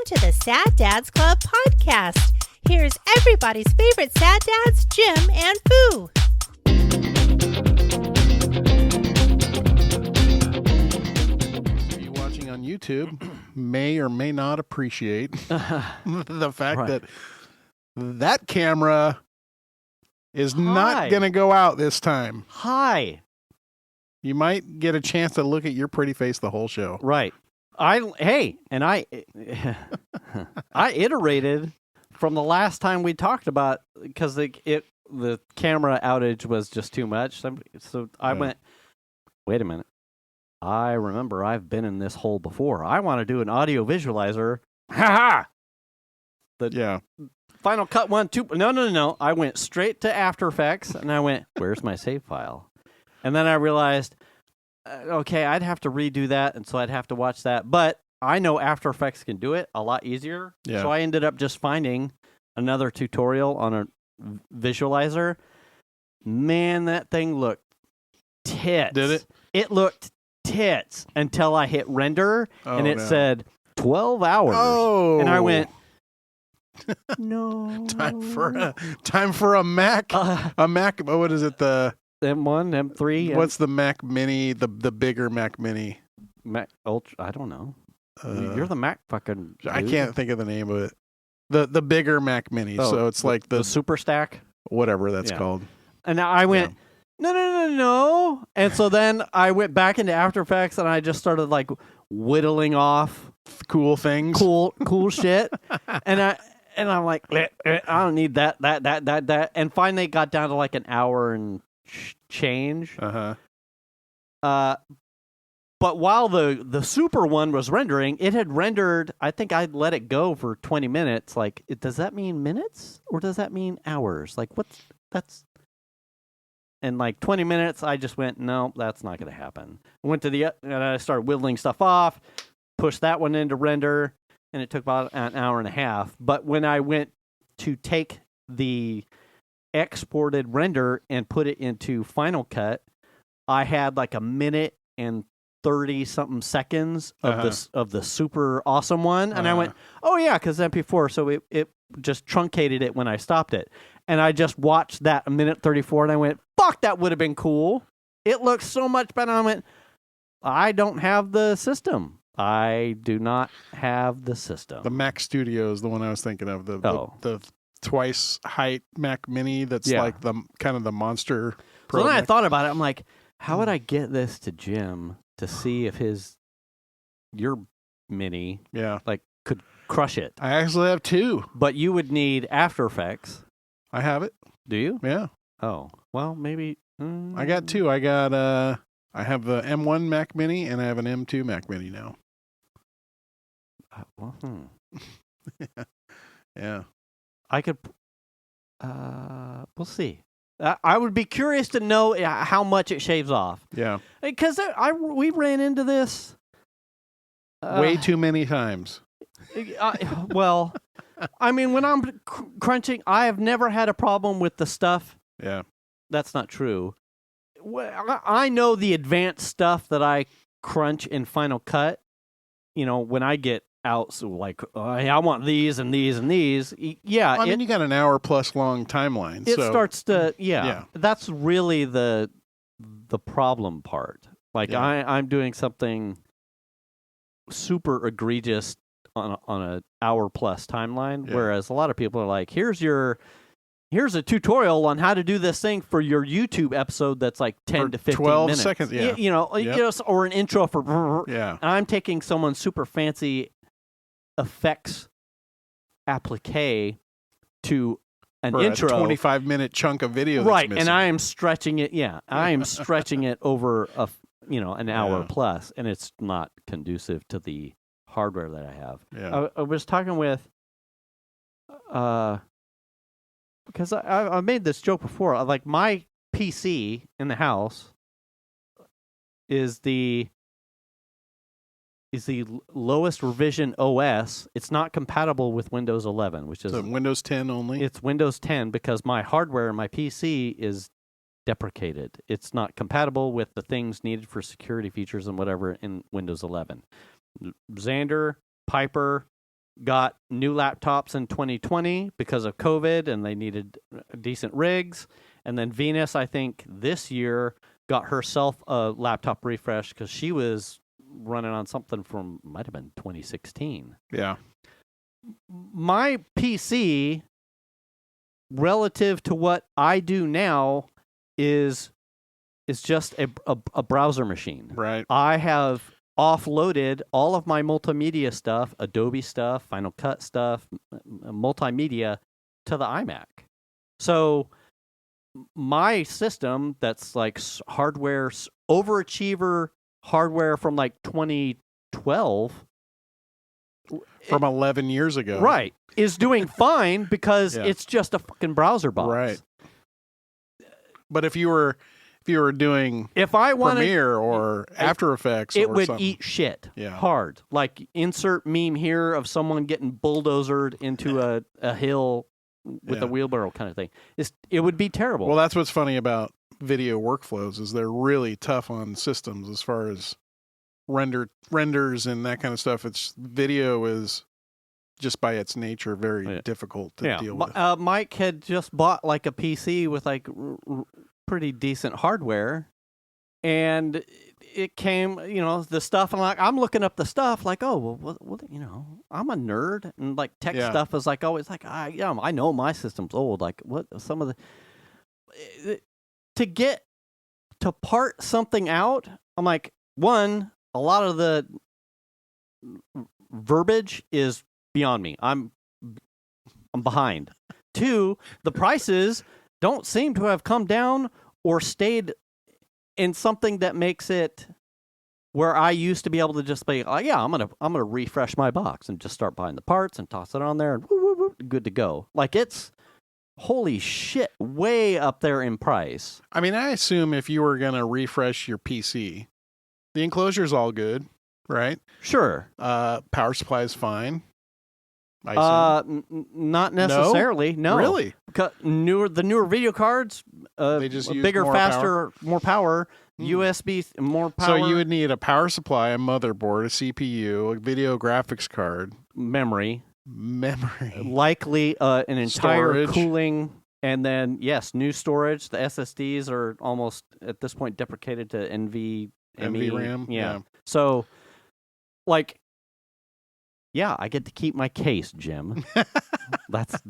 to the Sad Dads Club podcast. Here's everybody's favorite sad dads, Jim and Foo. You watching on YouTube may or may not appreciate the fact that that camera is not going to go out this time. Hi. You might get a chance to look at your pretty face the whole show. Right. I iterated from the last time we talked about, because the camera outage was just too much. So I went, wait a minute. I remember I've been in this hole before. I want to do an audio visualizer. Ha ha! Final Cut 1, 2. No. I went straight to After Effects, and I went, where's my save file? And then I realized, okay, I'd have to redo that, and so I'd have to watch that. But I know After Effects can do it a lot easier. Yeah. So I ended up just finding another tutorial on a visualizer. Man, that thing looked tits. Did it? It looked tits until I hit render, and it said 12 hours. Oh. And I went, no. Time for a Mac. A Mac. What is it? The M1, M3. What's the Mac Mini? The bigger Mac Mini. Mac Ultra. I don't know. You're the Mac fucking dude. I can't think of the name of it. The bigger Mac Mini. So it's like the Super Stack, whatever that's called. And I went, no. And so then I went back into After Effects and I just started like whittling off cool things, cool shit. And I'm like, I don't need that. And finally got down to like an hour and change. But while the super one was rendering, it had rendered, I think I'd let it go for 20 minutes. Like, does that mean minutes or does that mean hours? Like, and like 20 minutes, I just went, no, that's not going to happen. I went to and I started whittling stuff off, pushed that one into render, and it took about an hour and a half. But when I went to take the exported render and put it into Final Cut, I had like a minute and 30-something seconds of the super awesome one. And I went, oh, yeah, because MP4, so it just truncated it when I stopped it. And I just watched that a minute 34, and I went, fuck, that would have been cool. It looks so much better. I went, I don't have the system. I do not have the system. The Mac Studio is the one I was thinking of. The twice height Mac Mini that's like the kind of the monster. So then I thought about it. I'm like, how would I get this to Jim to see if your Mini like could crush it? I actually have two. But you would need After Effects. I have it. Do you? Yeah. Oh, well, maybe. I got two. I have the M1 Mac Mini and I have an M2 Mac Mini now. Yeah. I could. We'll see. I would be curious to know how much it shaves off. Yeah. Because we ran into this way too many times. Well, I mean, when I'm crunching, I have never had a problem with the stuff. Yeah. That's not true. I know the advanced stuff that I crunch in Final Cut. You know, when I get out, so like, I want these and these and these. Yeah. I mean, you got an hour plus long timeline. It starts to, That's really the problem part. Like, I'm doing something super egregious on an hour plus timeline, whereas a lot of people are like, here's a tutorial on how to do this thing for your YouTube episode that's like 10 to 15 12 minutes. seconds, or an intro for And I'm taking someone's super fancy effects applique to an intro, a 25-minute chunk of video that's right? missing. And I am stretching it. Yeah, I am stretching it over an hour plus, and it's not conducive to the hardware that I have. Yeah. I was talking with because I made this joke before. Like, my PC in the house is the lowest revision OS. It's not compatible with Windows 11, which is Windows 10 only. It's Windows 10 because my hardware in my PC is deprecated. It's not compatible with the things needed for security features and whatever in Windows 11. Xander, Piper, got new laptops in 2020 because of COVID, and they needed decent rigs. And then Venus, I think this year, got herself a laptop refresh because she was running on something from, might have been 2016. Yeah. My PC, relative to what I do now, is just a browser machine. Right. I have offloaded all of my multimedia stuff, Adobe stuff, Final Cut stuff, multimedia, to the iMac. So my system that's like hardware, overachiever hardware from like 2012. From 11 years ago. Right. Is doing fine because Yeah. it's just a fucking browser box. Right. But if you were doing If I wanted, Premiere or After Effects it or would something. eat shit Yeah. hard. Like insert meme here of someone getting bulldozered into a hill with Yeah. a wheelbarrow kind of thing. It would be terrible. Well, that's what's funny about video workflows is they're really tough on systems as far as renders and that kind of stuff. It's video is just by its nature very difficult to deal with. Mike had just bought like a PC with like pretty decent hardware, and it came, the stuff, and I'm looking up the stuff like, oh, well, I'm a nerd, and like tech stuff is like always like, I know my system's old. Like what some of the to get to part something out, I'm like, one, a lot of the verbiage is beyond me. I'm behind. Two, the prices don't seem to have come down or stayed in something that makes it where I used to be able to just be like, yeah, I'm gonna refresh my box and just start buying the parts and toss it on there and woo, woo, woo, good to go. Like it's holy shit, way up there in price. I mean, I assume if you were gonna refresh your PC, the enclosure's all good, right? Sure. Power supply is fine. I assume. Not necessarily. No. Really? The newer video cards, They just use bigger, more faster, more power, USB, more power. So you would need a power supply, a motherboard, a CPU, a video graphics card, memory, likely an entire storage. cooling, and then new storage. The SSDs are almost at this point deprecated to NVRAM. Yeah. So, I get to keep my case, Jim. That's.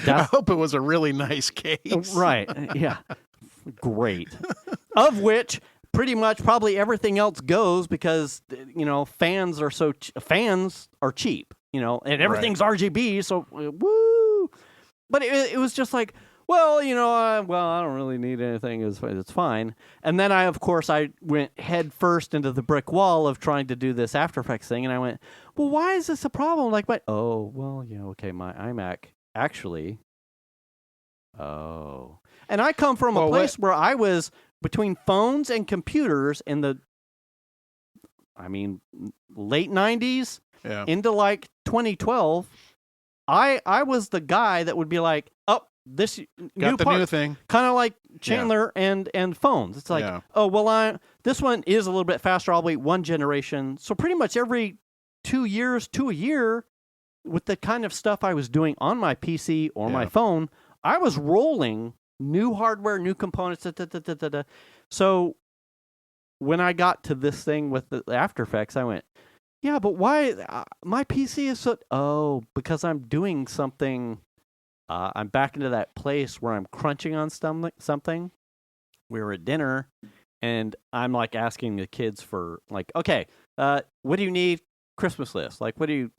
I hope it was a really nice case. Right. Yeah. Great. Of which pretty much probably everything else goes because fans are cheap, and everything's RGB, so woo. But it was just like, well, I don't really need anything. It's fine. And then I went head first into the brick wall of trying to do this After Effects thing, and I went, well, why is this a problem? Like, my iMac actually. Oh. And I come from a place where I was between phones and computers in the, late 90s into like 2012. I was the guy that would be like, oh, this new thing. Kind of like Chandler and phones. It's like, this one is a little bit faster. I'll wait one generation. So pretty much every 2 years to a year with the kind of stuff I was doing on my PC or my phone, I was rolling new hardware, new components. So when I got to this thing with the After Effects, I went, yeah, but why? My PC is so... Oh, because I'm doing something... I'm back into that place where I'm crunching on something. We were at dinner, and I'm like asking the kids for okay, what do you need? Christmas list. Like, what do you?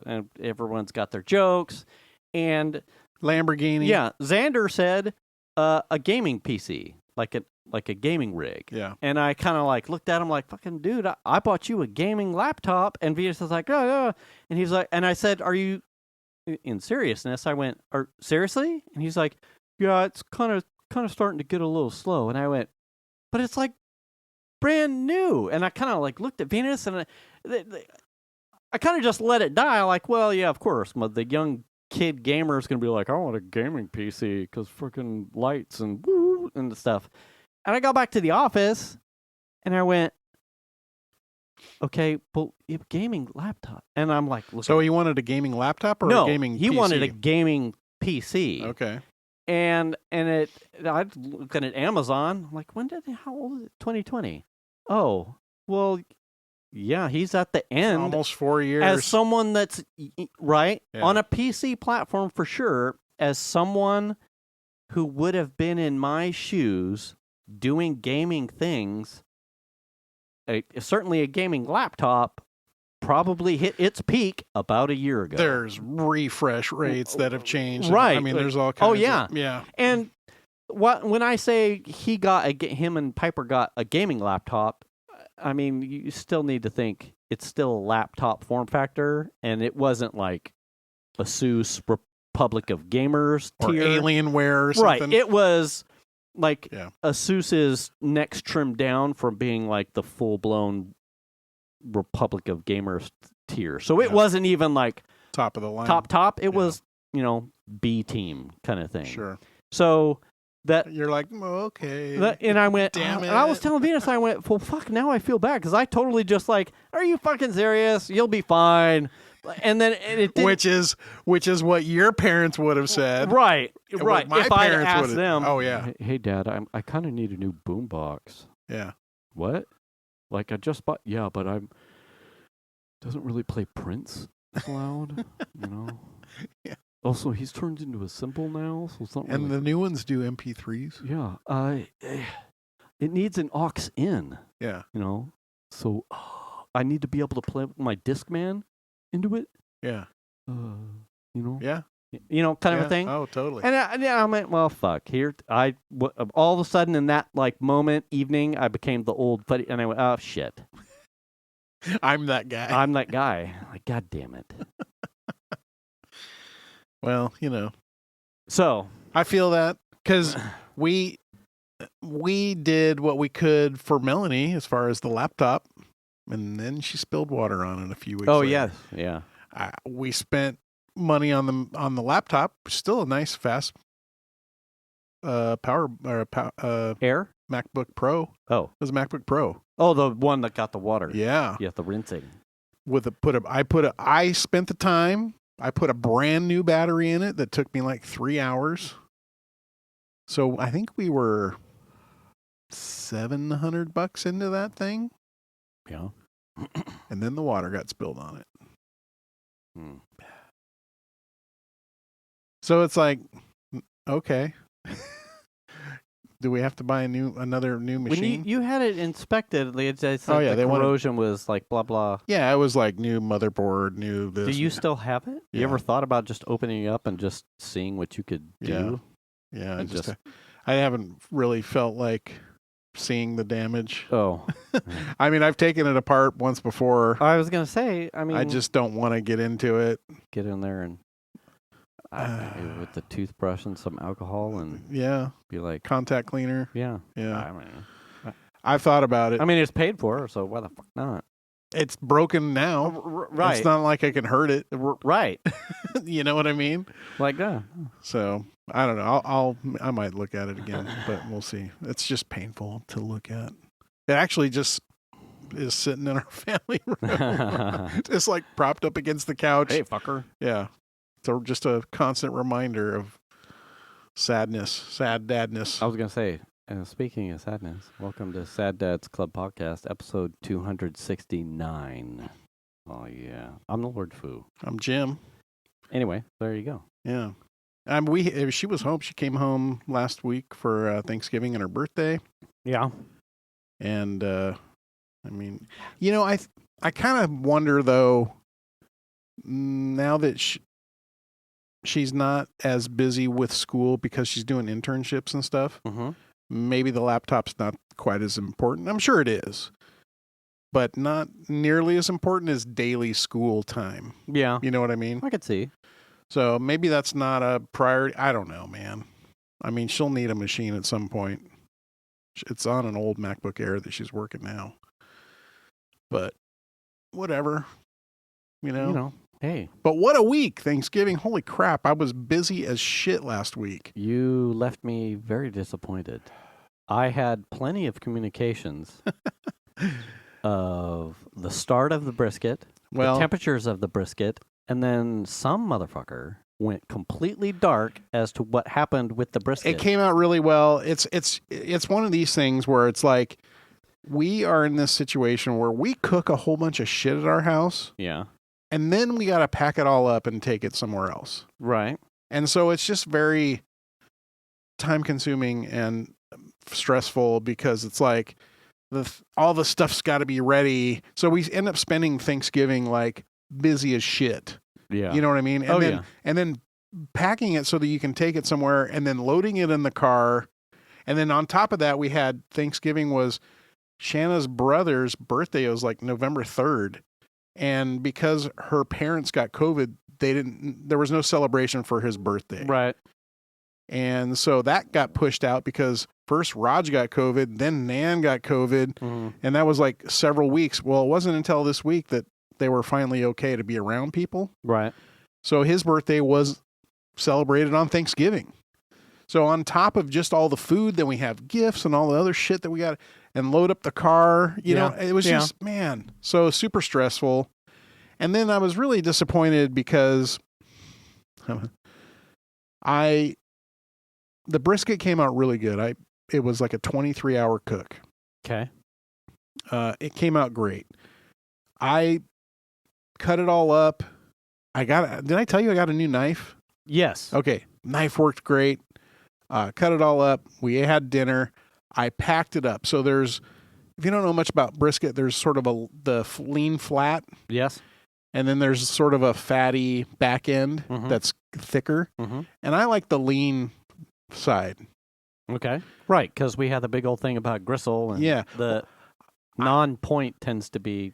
And everyone's got their jokes, and Lamborghini. Yeah, Xander said a gaming PC, like a gaming rig. Yeah, and I kind of looked at him like, fucking dude, I bought you a gaming laptop, and Venus was like, oh, and he's like, and I said, are you? In seriousness, I went, seriously? And he's like, yeah, it's kind of starting to get a little slow. And I went, but it's like brand new. And I kind of looked at Venus, and I kind of just let it die. Like, well, yeah, of course. The young kid gamer is going to be like, I want a gaming PC because freaking lights and woo and stuff. And I got back to the office, and I went, okay, but you have a gaming laptop. And I'm like, look. So he wanted a gaming laptop or no, a gaming he PC? wanted a gaming PC. Okay. And I looking at Amazon. I'm like, how old is it? 2020. Oh, well, yeah, he's at the end. Almost 4 years. As someone that's right Yeah. on a PC platform for sure, as someone who would have been in my shoes doing gaming things, certainly a gaming laptop probably hit its peak about a year ago. There's refresh rates that have changed. Right. I mean, there's all kinds. Oh, yeah. Yeah. And when I say him and Piper got a gaming laptop, I mean, you still need to think it's still a laptop form factor, and it wasn't like Asus Republic of Gamers Or tier. Alienware or something. Right. It was like Asus's next trim down from being like the full-blown Republic of Gamers tier. So it wasn't even like top of the line. Top. It was, B team kind of thing. Sure. So that you're like, okay. And I went, damn it. And I was telling Venus, I went, well, fuck, now I feel bad because I totally just like, are you fucking serious? You'll be fine. And then it didn't, which is what your parents would have said. Right. What my if I parents asked would've- them, Oh yeah. hey Dad, I kind of need a new boombox. Yeah. What? Like I just bought, yeah, but doesn't really play Prince as loud, Yeah. Also, he's turned into a cymbal now, so it's not And really... the new ones do MP3s. Yeah. It needs an aux in, Yeah. So I need to be able to play my Discman into it. Yeah. Yeah. Kind of Yeah. a thing. Oh, totally. And I went, well, fuck. Here, all of a sudden in that like moment, evening, I became the old buddy, and I went, oh shit, I'm that guy. I'm that guy. Like, God damn it. Well, So I feel that because we did what we could for Melanie as far as the laptop, and then she spilled water on it a few weeks. oh later. yeah. We spent money on the laptop. Still a nice fast Air. MacBook Pro. Oh, It was a MacBook Pro. the one that got the water. Yeah. Yeah, the rinsing. I spent the time. I put a brand new battery in it that took me like 3 hours. So I think we were $700 into that thing. Yeah. And then the water got spilled on it. Hmm. So it's like, okay. Do we have to buy another new machine? When you had it inspected, they said they the wanted- corrosion was like blah blah. Yeah, it was like new motherboard, new this. Do you still have it? You Yeah. ever thought about just opening it up and just seeing what you could do? Yeah, And I haven't really felt like seeing the damage. Oh, I mean, I've taken it apart once before. I was gonna say. I mean, I just don't want to get into it. get in there and with the toothbrush and some alcohol and Yeah, be like, contact cleaner. yeah. Yeah, I I've thought about it. mean, it's paid for, so why the fuck not? It's broken now. Right. It's not like I can hurt it. Right. You know what I mean? Like that. So I don't know. I might look at it again, but we'll see. It's just painful to look at. It actually just is sitting in our family room, just like propped up against the couch. Hey, fucker. Yeah. So just a constant reminder of sad dadness. I was gonna say. Speaking of sadness, welcome to Sad Dad's Club Podcast, episode 269. Oh, yeah. I'm the Lord Fu. I'm Jim. Anyway, there you go. Yeah. She was home. She came home last week for Thanksgiving and her birthday. Yeah. And, I mean, I kind of wonder, though, now that she's not as busy with school because she's doing internships and stuff, Mm-hmm. maybe the laptop's not quite as important. I'm sure it is, but not nearly as important as daily school time. Yeah. You know what I mean? I could see. So maybe that's not a priority. I don't know, man. I mean, she'll need a machine at some point. It's on an old MacBook Air that she's working now. But whatever, Hey. But what a week, Thanksgiving. Holy crap. I was busy as shit last week. You left me very disappointed. I had plenty of communications. of the start of the brisket, the temperatures of the brisket, and then some motherfucker went completely dark as to what happened with the brisket. It came out really well. It's one of these things where it's like we are in this situation where we cook a whole bunch of shit at our house. Yeah. And then we got to pack it all up and take it somewhere else. Right. And so it's just very time consuming and stressful because it's like all the stuff's got to be ready. So we end up spending Thanksgiving like busy as shit. Yeah. You know what I mean? And then packing it so that you can take it somewhere and then loading it in the car. And then on top of that, we had Thanksgiving was Shanna's brother's birthday. It was like November 3rd. And because her parents got COVID, there was no celebration for his birthday. Right. And so that got pushed out because first Raj got COVID, then Nan got COVID, and that was like several weeks. Well, it wasn't until this week that they were finally okay to be around people. Right. So his birthday was celebrated on Thanksgiving. So on top of just all the food, then we have gifts and all the other shit that we got and load up the car. You know, it was just, man, so super stressful. And then I was really disappointed because the brisket came out really good. It was like a 23-hour cook. Okay. It came out great. I cut it all up. Did I tell you I got a new knife? Yes. Okay. Knife worked great. Cut it all up. We had dinner. I packed it up. So if you don't know much about brisket, there's sort of the lean flat. Yes. And then there's sort of a fatty back end that's thicker. And I like the lean side. Okay. Right. Because we had the big old thing about gristle. And the non-point tends to be.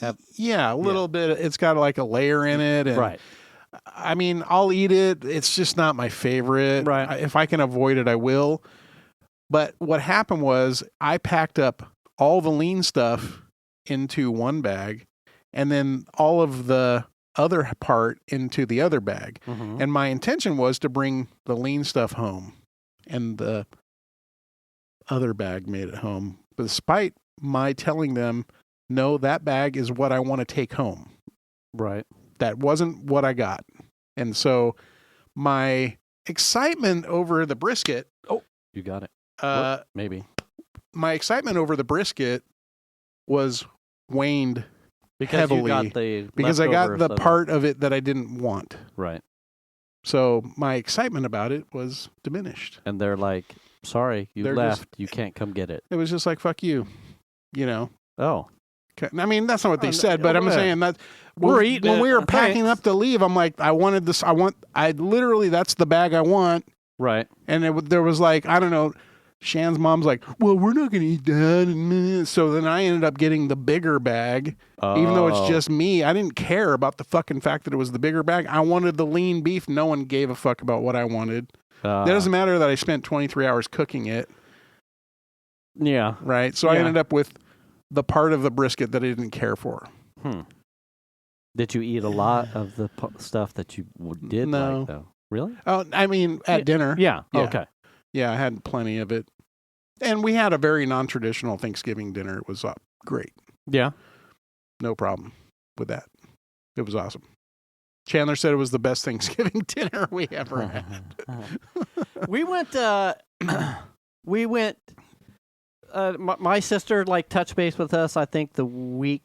A little bit. It's got like a layer in it. And right. I mean, I'll eat it. It's just not my favorite. Right. If I can avoid it, I will. But what happened was I packed up all the lean stuff into one bag and then all of the other part into the other bag. And my intention was to bring the lean stuff home and the other bag made it home. But despite my telling them, no, that bag is what I want to take home. Right. That wasn't what I got. And so my excitement over the brisket. Oh, you got it. Maybe. My excitement over the brisket was waned heavily because I got the part of it that I didn't want. Right. So my excitement about it was diminished. And they're like, sorry, you left. You can't come get it. It was just like, fuck you, you know? Oh. I mean, that's not what they said, but I'm saying that we're eating when we were packing up to leave, I'm like, I wanted this. Literally, that's the bag I want. Right. And there was like, I don't know, Shan's mom's like, well, we're not going to eat that. So then I ended up getting the bigger bag, even though it's just me. I didn't care about the fucking fact that it was the bigger bag. I wanted the lean beef. No one gave a fuck about what I wanted. It doesn't matter that I spent 23 hours cooking it. Yeah. Right. So I ended up with the part of the brisket that I didn't care for. Did you eat a lot of the stuff that you did like, though? Really? Oh, I mean, at dinner. Yeah. Okay. Yeah, I had plenty of it. And we had a very non-traditional Thanksgiving dinner. It was great. Yeah. No problem with that. It was awesome. Chandler said it was the best Thanksgiving dinner we ever had. My sister touched base with us, I think, the week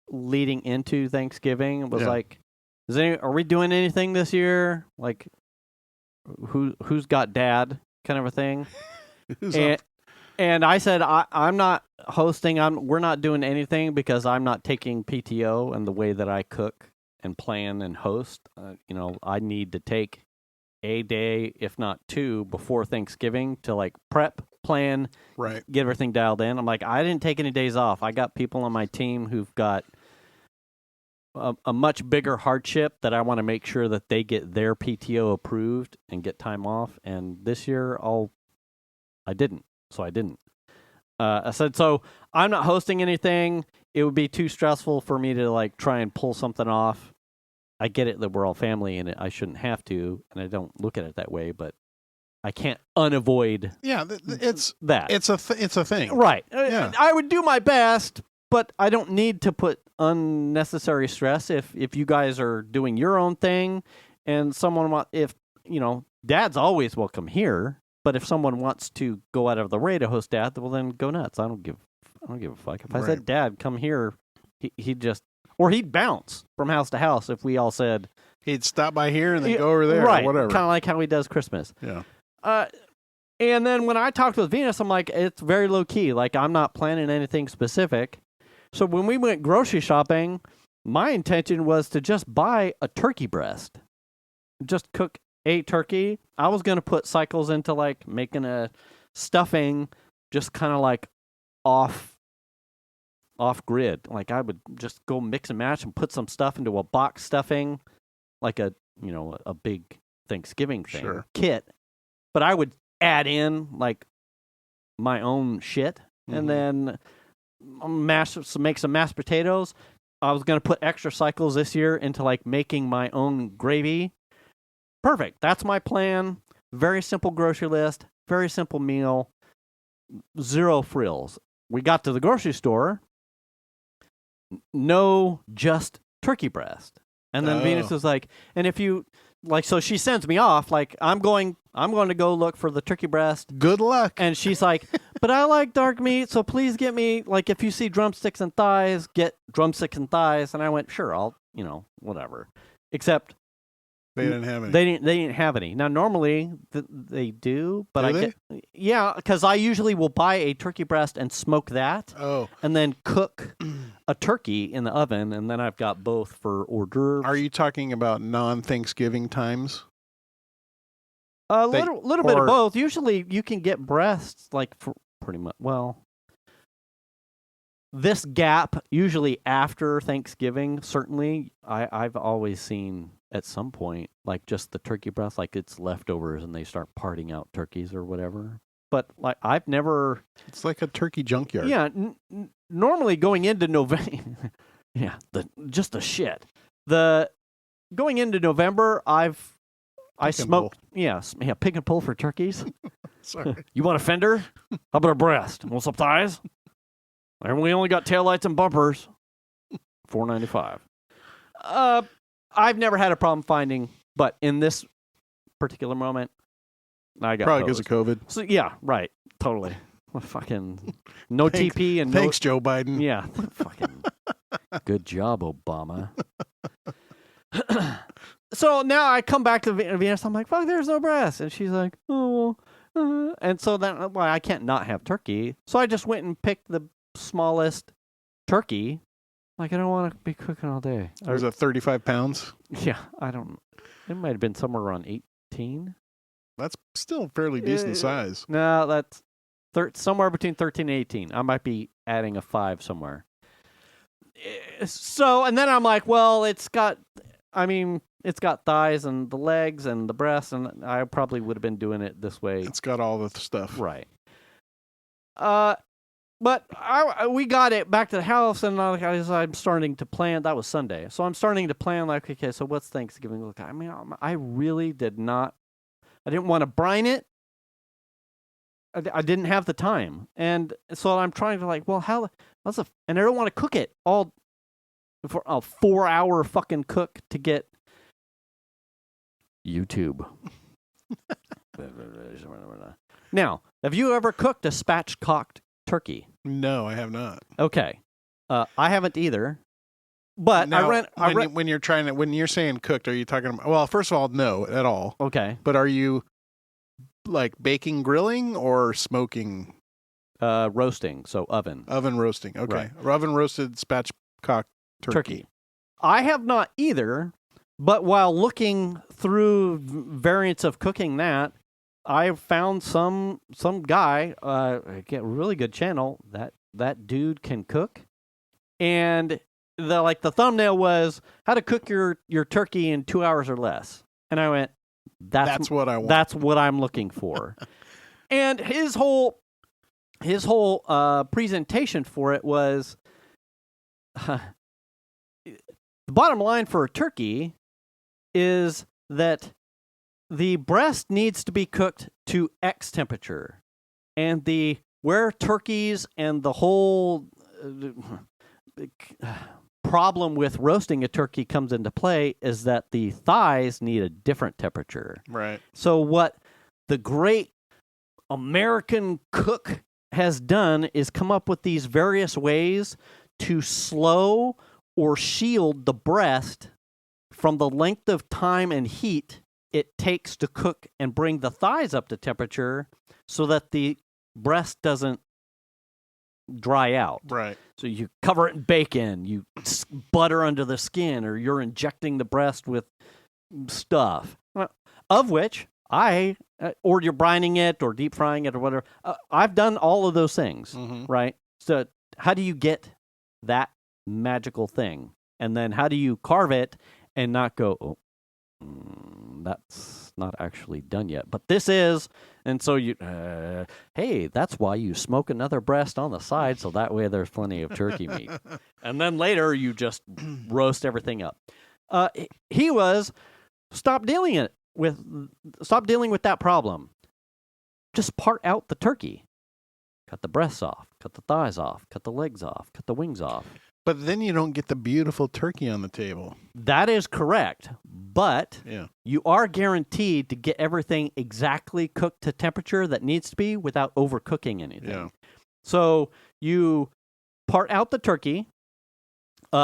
leading into Thanksgiving. It was like, are we doing anything this year? Like, who's got dad kind of a thing? And I said, I'm not hosting. We're not doing anything because I'm not taking PTO, and the way that I cook and plan and host, I need to take a day, if not two, before Thanksgiving to prep, plan, get everything dialed in. I'm like, I didn't take any days off. I got people on my team who've got a much bigger hardship that I want to make sure that they get their PTO approved and get time off. And this year, I didn't. So I didn't. I said, so I'm not hosting anything. It would be too stressful for me to try and pull something off. I get it that we're all family and I shouldn't have to, and I don't look at it that way, but I can't unavoid it's that. It's a thing. Right. Yeah. I would do my best, but I don't need to put unnecessary stress if you guys are doing your own thing, and Dad's always welcome here. But if someone wants to go out of the way to host Dad, well, then go nuts. I don't give a fuck. If I said, Dad, come here, he'd bounce from house to house if we all said. He'd stop by here and then go over there right, or whatever. Kind of like how he does Christmas. Yeah. And then when I talked with Venus, I'm like, it's very low key. Like, I'm not planning anything specific. So when we went grocery shopping, my intention was to just buy a turkey breast. Just cook a turkey. I was going to put cycles into like making a stuffing, just kind of like off grid. Like I would just go mix and match and put some stuff into a box stuffing, like a big Thanksgiving thing kit. But I would add in like my own shit and then make some mashed potatoes. I was going to put extra cycles this year into like making my own gravy. Perfect. That's my plan. Very simple grocery list. Very simple meal. Zero frills. We got to the grocery store. No, just turkey breast. And then Venus was like, and if you like, so she sends me off. Like I'm going to go look for the turkey breast. Good luck. And she's like, but I like dark meat, so please get me like if you see drumsticks and thighs, get drumsticks and thighs. And I went, sure, I'll whatever. Except. They didn't have any. They didn't have any. Now, normally they do, but because I usually will buy a turkey breast and smoke that, and then cook a turkey in the oven, and then I've got both for hors d'oeuvres. Are you talking about non-Thanksgiving times? A little bit of both. Usually, you can get breasts like for pretty much. Well, this gap usually after Thanksgiving. Certainly, I've always seen. At some point, like just the turkey breast, like it's leftovers and they start parting out turkeys or whatever. But like I've never... It's like a turkey junkyard. Yeah. Normally going into November... yeah, just the shit. Going into November, I smoked... Yeah, pick and pull for turkeys. Sorry. You want a fender? How about a breast? Want some thighs? And we only got taillights and bumpers. $4.95. I've never had a problem finding, but in this particular moment, I got probably because of COVID. So yeah, right, totally. Fucking no TP and thanks, Joe Biden. Yeah, fucking good job, Obama. So now I come back to Venus. I'm like, fuck, there's no breast, and she's like, oh, and so then I can't not have turkey. So I just went and picked the smallest turkey. Like, I don't want to be cooking all day. Was it 35 pounds? Yeah, I don't... It might have been somewhere around 18. That's still fairly decent size. No, that's somewhere between 13 and 18. I might be adding a 5 somewhere. So, and then I'm like, well, it's got thighs and the legs and the breasts, and I probably would have been doing it this way. It's got all the stuff. Right. But we got it back to the house, and I'm starting to plan. That was Sunday. So I'm starting to plan, like, okay, so what's Thanksgiving look like? I mean, I really did not. I didn't want to brine it. I didn't have the time. And so I'm trying to, like, well, and I don't want to cook it all for a 4-hour fucking cook to get YouTube. Now, have you ever cooked a spatchcocked turkey? No, I have not. Okay, I haven't either. But now, when you're saying cooked, are you talking about? Well, first of all, no, at all. Okay, but are you like baking, grilling, or smoking? Roasting, so oven. Oven roasting. Okay, right. Oven roasted spatchcock turkey. I have not either. But while looking through variants of cooking that, I found some guy, a really good channel, that dude can cook. And the thumbnail was how to cook your turkey in 2 hours or less. And I went, that's what I want. That's what I'm looking for. And his whole presentation for it was the bottom line for a turkey is that the breast needs to be cooked to X temperature, and where turkeys and the whole problem with roasting a turkey comes into play is that the thighs need a different temperature. Right. So what the great American cook has done is come up with these various ways to slow or shield the breast from the length of time and heat it takes to cook and bring the thighs up to temperature so that the breast doesn't dry out. Right. So you cover it in bacon, you butter under the skin, or you're injecting the breast with stuff, of which or you're brining it or deep frying it or whatever. I've done all of those things, right? So how do you get that magical thing? And then how do you carve it and not go, that's not actually done yet, but this is. And so you, hey, that's why you smoke another breast on the side, so that way there's plenty of turkey meat. And then later you just roast everything up. He was, stop dealing with that problem. Just part out the turkey. Cut the breasts off, cut the thighs off, cut the legs off, cut the wings off. But then you don't get the beautiful turkey on the table. That is correct. But you are guaranteed to get everything exactly cooked to temperature that needs to be without overcooking anything. Yeah. So you part out the turkey.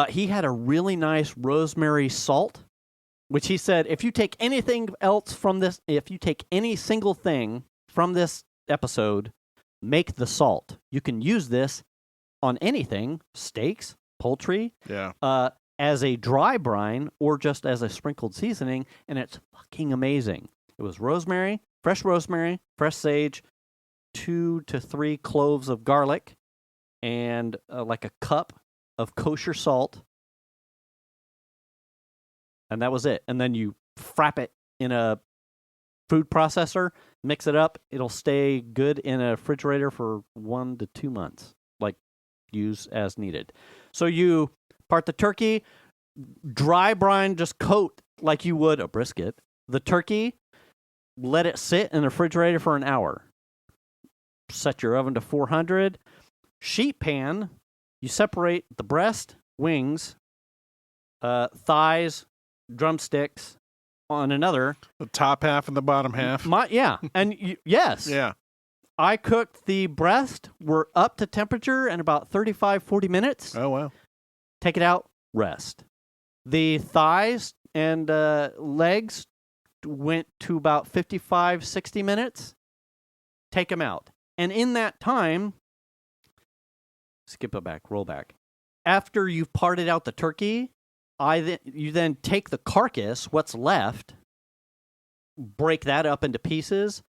He had a really nice rosemary salt, which he said, if you take anything else from this, if you take any single thing from this episode, make the salt. You can use this on anything, steaks, poultry, as a dry brine or just as a sprinkled seasoning, and it's fucking amazing. It was rosemary, fresh sage, 2 to 3 cloves of garlic, and like a cup of kosher salt, and that was it. And then you frap it in a food processor, mix it up. It'll stay good in a refrigerator for 1 to 2 months, like use as needed. So you part the turkey, dry brine, just coat like you would a brisket. The turkey, let it sit in the refrigerator for an hour. Set your oven to 400. Sheet pan, you separate the breast, wings, thighs, drumsticks on another. The top half and the bottom half. And yes. Yeah. I cooked the breast. We're up to temperature in about 35, 40 minutes. Oh, wow. Take it out, rest. The thighs and legs went to about 55, 60 minutes. Take them out. And in that time, roll back. After you've parted out the turkey, you then take the carcass, what's left, break that up into pieces,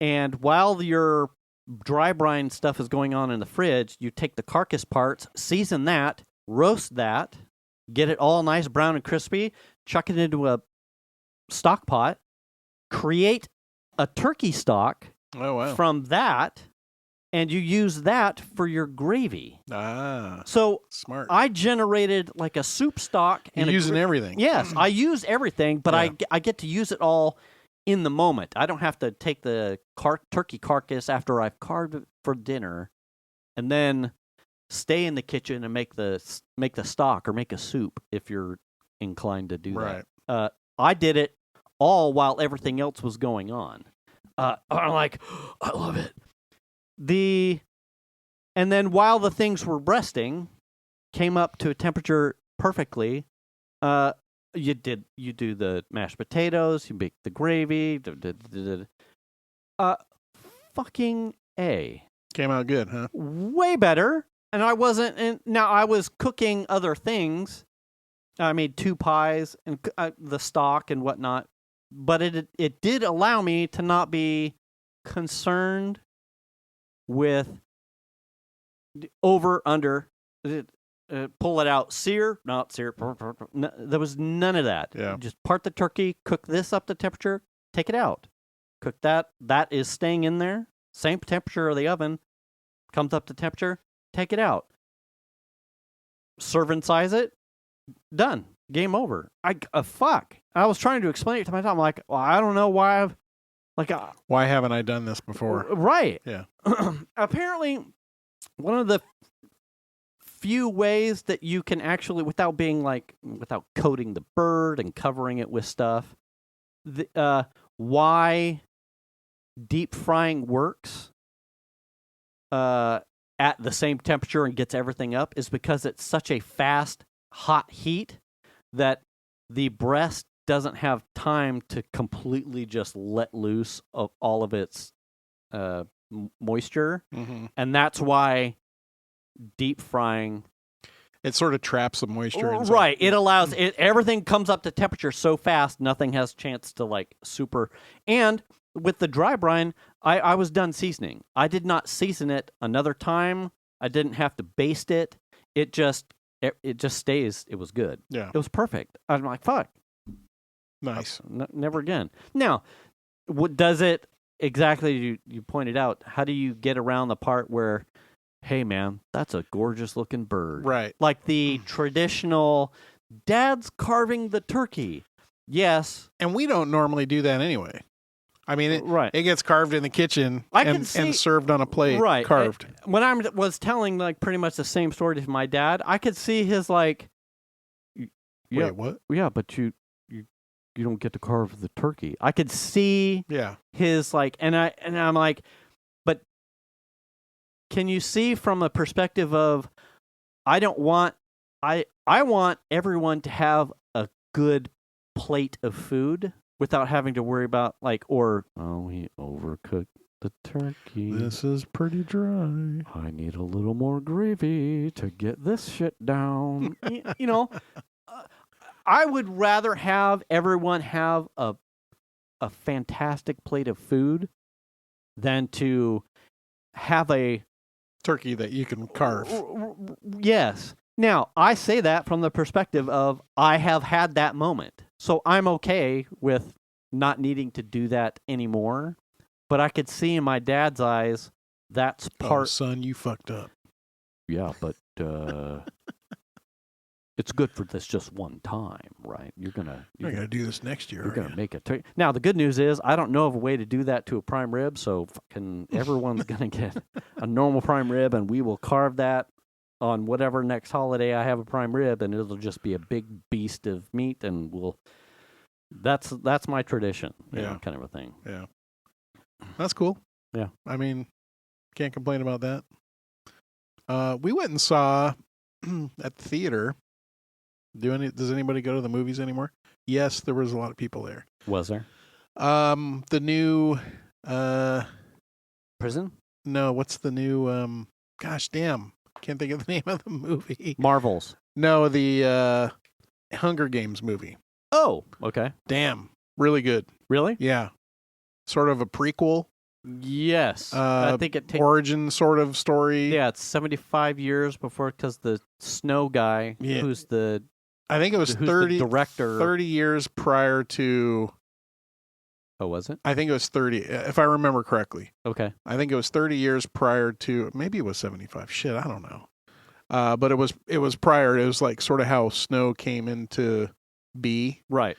and while your dry brine stuff is going on in the fridge, you take the carcass parts, season that, roast that, get it all nice brown and crispy, chuck it into a stock pot, create a turkey stock from that, and you use that for your gravy. So smart. I generated like a soup stock. You're using everything. Yes, I use everything, but I get to use it all in the moment. I don't have to take the turkey carcass after I've carved it for dinner and then stay in the kitchen and make the stock or make a soup if you're inclined to do that. I did it all while everything else was going on. I'm like, I love it. And then while the things were resting, came up to a temperature perfectly. You do the mashed potatoes, you make the gravy. Fucking A. Came out good, huh? Way better. And I wasn't. Now I was cooking other things. I made 2 pies and the stock and whatnot. But it did allow me to not be concerned with over, under, pull it out, sear, not sear. No, there was none of that. Yeah. Just part the turkey, cook this up to temperature, take it out. Cook that. That is staying in there. Same temperature of the oven. Comes up to temperature, take it out. Serve and size it. Done. Game over. Fuck. I was trying to explain it to my dad. I'm like, well, I don't know why I've why haven't I done this before? Right. Yeah. Apparently, one of the few ways that you can actually, without coating the bird and covering it with stuff, why deep frying works at the same temperature and gets everything up is because it's such a fast, hot heat that the breast doesn't have time to completely just let loose of all of its moisture. Mm-hmm. And that's why deep frying... It sort of traps the moisture inside. Right. It allows... everything comes up to temperature so fast, nothing has a chance to, like, super... And with the dry brine, I was done seasoning. I did not season it another time. I didn't have to baste it. It just stays. It was good. Yeah. It was perfect. I'm like, fuck. Nice. Never again. Now, what does it exactly? You pointed out. How do you get around the part where, hey man, that's a gorgeous looking bird, right? Like the traditional, Dad's carving the turkey. Yes, and we don't normally do that anyway. I mean, it gets carved in the kitchen and served on a plate, right? Carved. When I was telling like pretty much the same story to my dad, I could see his like, wait, what? Yeah, but you don't get to carve the turkey. I could see his like, and I'm like, but can you see from a perspective of, I want everyone to have a good plate of food without having to worry about like, he overcooked the turkey. This is pretty dry. I need a little more gravy to get this shit down. you know. I would rather have everyone have a fantastic plate of food than to have a turkey that you can carve. Yes. Now, I say that from the perspective of I have had that moment. So I'm okay with not needing to do that anymore. But I could see in my dad's eyes that's part... Oh, son, you fucked up. Yeah, but... It's good for this just one time, right? You're gonna do this next year. You're gonna make a turkey. Now the good news is I don't know of a way to do that to a prime rib, so fucking everyone's gonna get a normal prime rib, and we will carve that on whatever next holiday I have a prime rib, and it'll just be a big beast of meat, and that's my tradition, you know, kind of a thing. Yeah, that's cool. Yeah, I mean, can't complain about that. We went and saw at the theater. Does anybody go to the movies anymore? Yes, there was a lot of people there. Was there? The new Prison? No, what's the new gosh damn. Can't think of the name of the movie. Marvels. No, the Hunger Games movie. Oh, okay. Damn. Really good. Really? Yeah. Sort of a prequel. Yes. I think it takes origin sort of story. Yeah, it's 75 years before, because the Snow guy, who's the... I think it was 30 director. 30 years prior to... Oh, was it? I think it was 30, if I remember correctly. Okay. I think it was 30 years prior to... Maybe it was 75. Shit, I don't know. But it was prior. It was like sort of how Snow came into be. Right.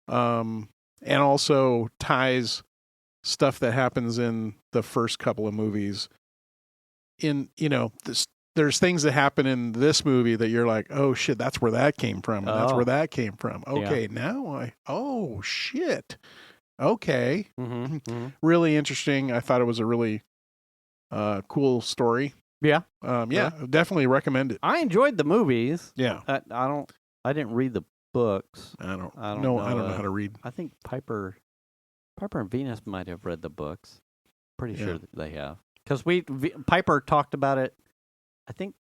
And also ties stuff that happens in the first couple of movies in, you know, there's things that happen in this movie that you're like, oh shit, that's where that came from. And that's where that came from. Okay. Now oh shit. Okay. Mm-hmm. Mm-hmm. Really interesting. I thought it was a really cool story. Yeah. Definitely recommend it. I enjoyed the movies. Yeah. I didn't read the books. I don't know how to read. I think Piper and Venus might have read the books. Pretty sure that they have. Because Piper talked about it, I think,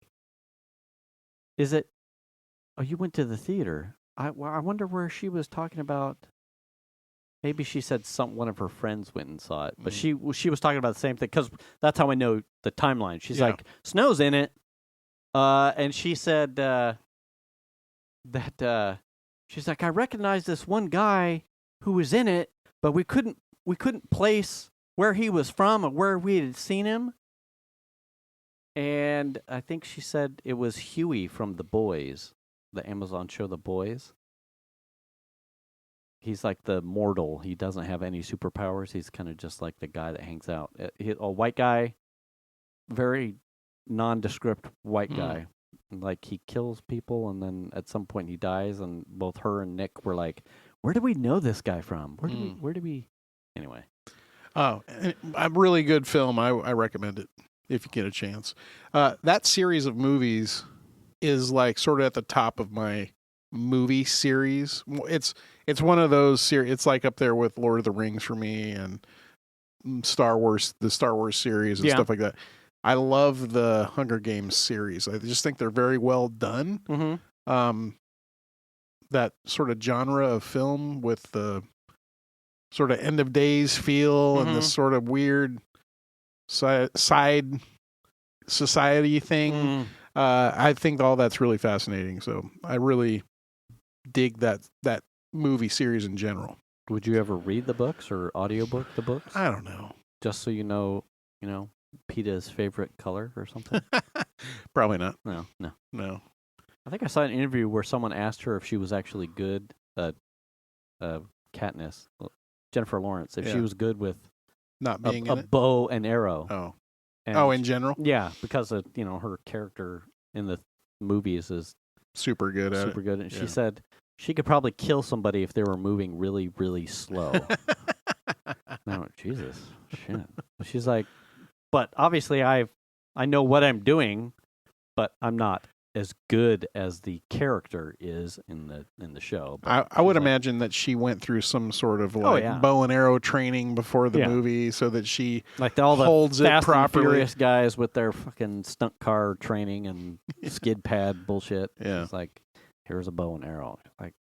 is it, oh, you went to the theater. I wonder where she was talking about, maybe she said one of her friends went and saw it, but she was talking about the same thing, because that's how I know the timeline. She's like, Snow's in it, and she said that, she's like, I recognize this one guy who was in it, but we couldn't place where he was from or where we had seen him. And I think she said it was Huey from The Boys, the Amazon show The Boys. He's like the mortal. He doesn't have any superpowers. He's kind of just like the guy that hangs out. A white guy, very nondescript white guy. like he kills people, and then at some point he dies, and both her and Nick were like, "Where do we know this guy from? Where do we?" Anyway. Oh, a really good film. I recommend it if you get a chance. That series of movies is like sort of at the top of my movie series. It's one of those series. It's like up there with Lord of the Rings for me and Star Wars, the Star Wars series and stuff like that. I love the Hunger Games series. I just think they're very well done. Mm-hmm. That sort of genre of film with the sort of end of days feel and this sort of weird side society thing. I think all that's really fascinating. So I really dig that movie series in general. Would you ever read the books or audiobook the books? I don't know. Just so you know, PETA's favorite color or something? Probably not. No. I think I saw an interview where someone asked her if she was actually good at Katniss, Jennifer Lawrence, if she was good with not being a in it? bow and arrow. Oh. And in general? Yeah, because of, her character in the movies is super good at it. Super good. And she said she could probably kill somebody if they were moving really, really slow. No, Jesus. Shit. She's like, but obviously I know what I'm doing, but I'm not as good as the character is in the show. I would imagine that she went through some sort of bow and arrow training before the movie, so that she all the holds Fast it properly. And Furious guys with their fucking stunt car training and skid pad bullshit. Yeah, it's like, here's a bow and arrow. Like,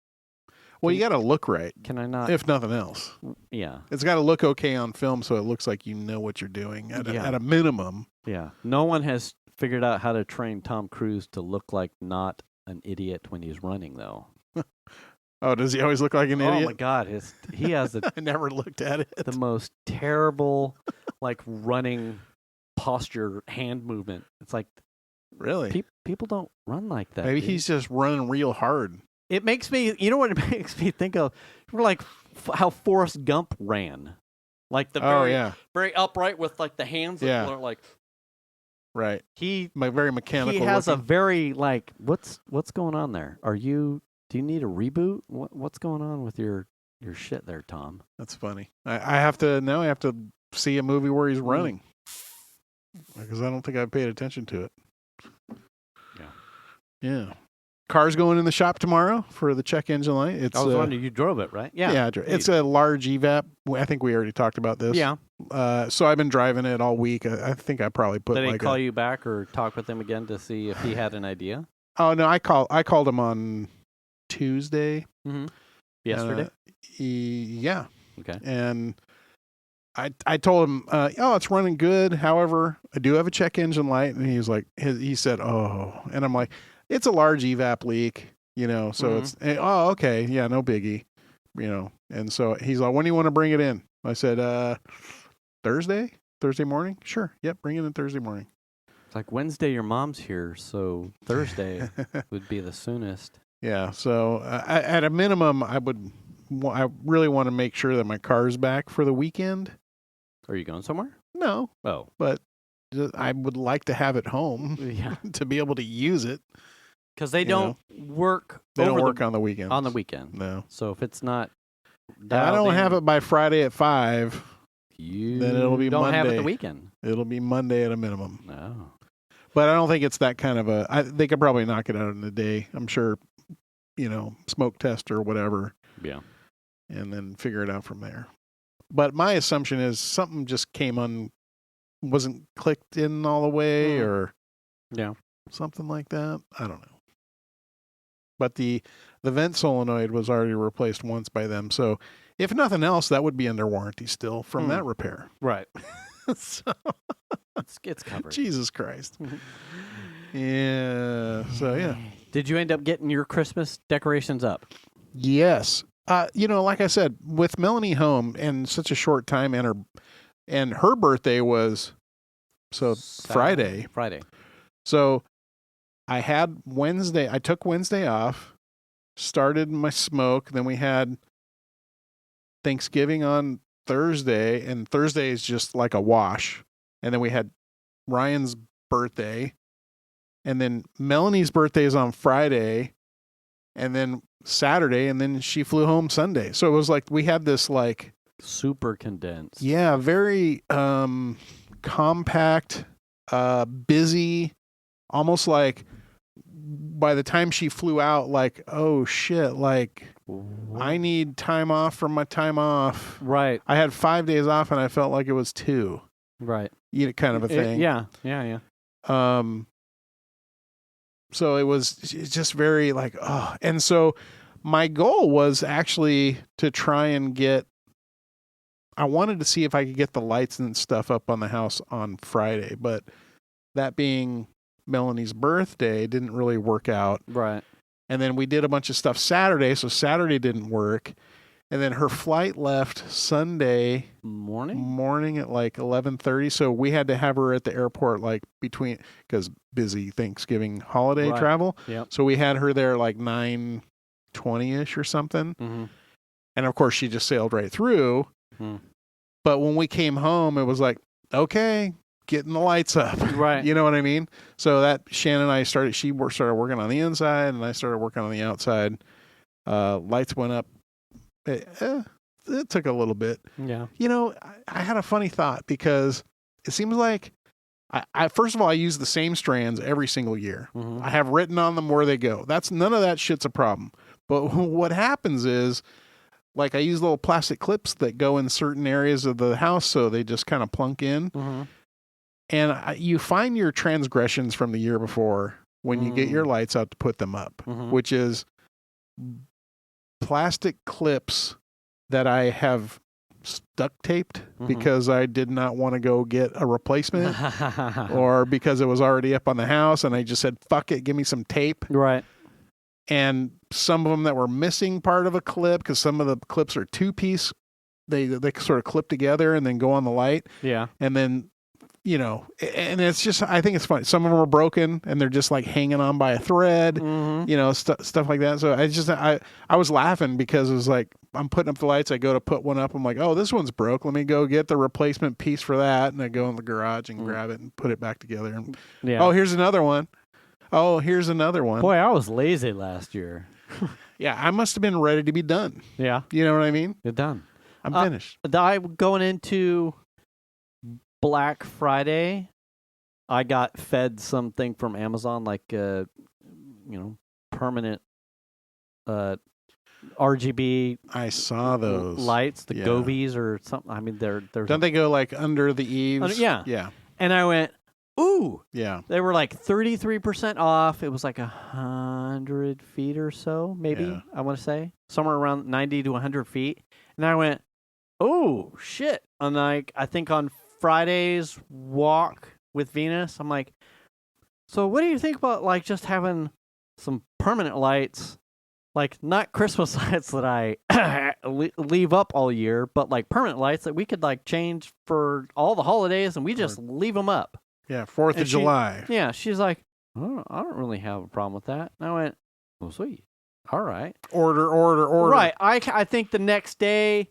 well, you got to look right. Can I not? If nothing else, yeah, it's got to look okay on film, so it looks like you know what you're doing at a minimum. Yeah, no one has figured out how to train Tom Cruise to look like not an idiot when he's running, though. Oh, does he always look like an idiot? Oh my God, he has I never looked at it. The most terrible, like running posture, hand movement. It's like, really, people don't run like that. Maybe dude. He's just running real hard. It makes me, you know what it makes me think of? Like how Forrest Gump ran, like the very upright with like the hands that are like. Right. Very mechanical. He has looking. A very like, what's going on there? Do you need a reboot? What's going on with your shit there, Tom? That's funny. I have to see a movie where he's running. Because I don't think I've paid attention to it. Yeah. Car's going in the shop tomorrow for the check engine light. I was wondering, you drove it, right? Yeah. Yeah, it's a large evap. I think we already talked about this. Yeah. So I've been driving it all week. I think I probably put. Did he call you back or talk with him again to see if he had an idea? Oh no, I called him on Tuesday. Mm-hmm. Yesterday. Yeah. Okay. And I told him, it's running good. However, I do have a check engine light, and he said, oh, and I'm like, it's a large evap leak, so it's, okay. Yeah, no biggie, and so he's like, when do you want to bring it in? I said, Thursday morning. Sure. Yep. Bring it in Thursday morning. It's like Wednesday, your mom's here. So Thursday would be the soonest. Yeah. So at a minimum, I really want to make sure that my car's back for the weekend. Are you going somewhere? No. Oh, but I would like to have it home to be able to use it. Because they don't work. They don't work on the weekend. On the weekend. No. So if it's not, I don't have it by Friday at 5. Then it'll be don't Monday. Have it the weekend. It'll be Monday at a minimum. No. But I don't think it's that kind of they could probably knock it out in a day. I'm sure, smoke test or whatever. Yeah. And then figure it out from there. But my assumption is something just wasn't clicked in all the way or something like that. I don't know. But the vent solenoid was already replaced once by them. So if nothing else, that would be under warranty still from that repair. Right. So it's covered. Jesus Christ. Yeah. So, yeah. Did you end up getting your Christmas decorations up? Yes. Like I said, with Melanie home in such a short time and her birthday was Friday. So I took Wednesday off, started my smoke. Then we had Thanksgiving on Thursday, and Thursday is just like a wash. And then we had Ryan's birthday, and then Melanie's birthday is on Friday, and then Saturday, and then she flew home Sunday. So it was like we had this like super condensed. Yeah, very compact, busy, almost like by the time she flew out, like, oh shit, like I need time off from my time off. Right. I had 5 days off and I felt like it was 2. Right. Kind of a thing. Yeah. So it's just very like, oh. And so my goal was actually to try and I wanted to see if I could get the lights and stuff up on the house on Friday, but that being Melanie's birthday didn't really work out. Right. And then we did a bunch of stuff Saturday, so Saturday didn't work. And then her flight left Sunday morning at like 11:30. So we had to have her at the airport like because busy Thanksgiving holiday travel. Yep. So we had her there like 9:20ish or something. Mm-hmm. And of course she just sailed right through. Mm. But when we came home, it was like, okay, getting the lights up. Right. You know what I mean? So that Shannon and I started working on the inside and I started working on the outside. Lights went up. It took a little bit. Yeah. I had a funny thought because it seems like I first of all, I use the same strands every single year. Mm-hmm. I have written on them where they go. None of that shit's a problem. But what happens is, like, I use little plastic clips that go in certain areas of the house so they just kind of plunk in. Mm-hmm. And you find your transgressions from the year before when you get your lights out to put them up, which is plastic clips that I have duct taped because I did not want to go get a replacement or because it was already up on the house and I just said, fuck it, give me some tape. Right. And some of them that were missing part of a clip because some of the clips are 2-piece. They sort of clip together and then go on the light. Yeah. And then, and it's just, I think it's funny. Some of them are broken and they're just like hanging on by a thread, stuff like that. So I was laughing because it was like, I'm putting up the lights. I go to put one up. I'm like, oh, this one's broke. Let me go get the replacement piece for that. And I go in the garage and grab it and put it back together. And, oh, here's another one. Oh, here's another one. Boy, I was lazy last year. Yeah, I must have been ready to be done. Yeah. You know what I mean? You're done. I'm finished. I'm going into Black Friday. I got fed something from Amazon, like permanent RGB. I saw those lights, the Govies or something. I mean, they're don't they go like under the eaves? Yeah. And I went, ooh. Yeah. They were like 33% off. It was like 100 feet or so, maybe. Yeah. I want to say somewhere around 90 to 100 feet. And I went, oh shit! And like, I think on Friday's walk with Venus, I'm like, so what do you think about like just having some permanent lights, like not Christmas lights that I leave up all year, but like permanent lights that we could like change for all the holidays and we just leave them up. Yeah, 4th of July. Yeah, she's like, oh, I don't really have a problem with that. And I went, well, sweet. All right. Order. Right. I think the next day,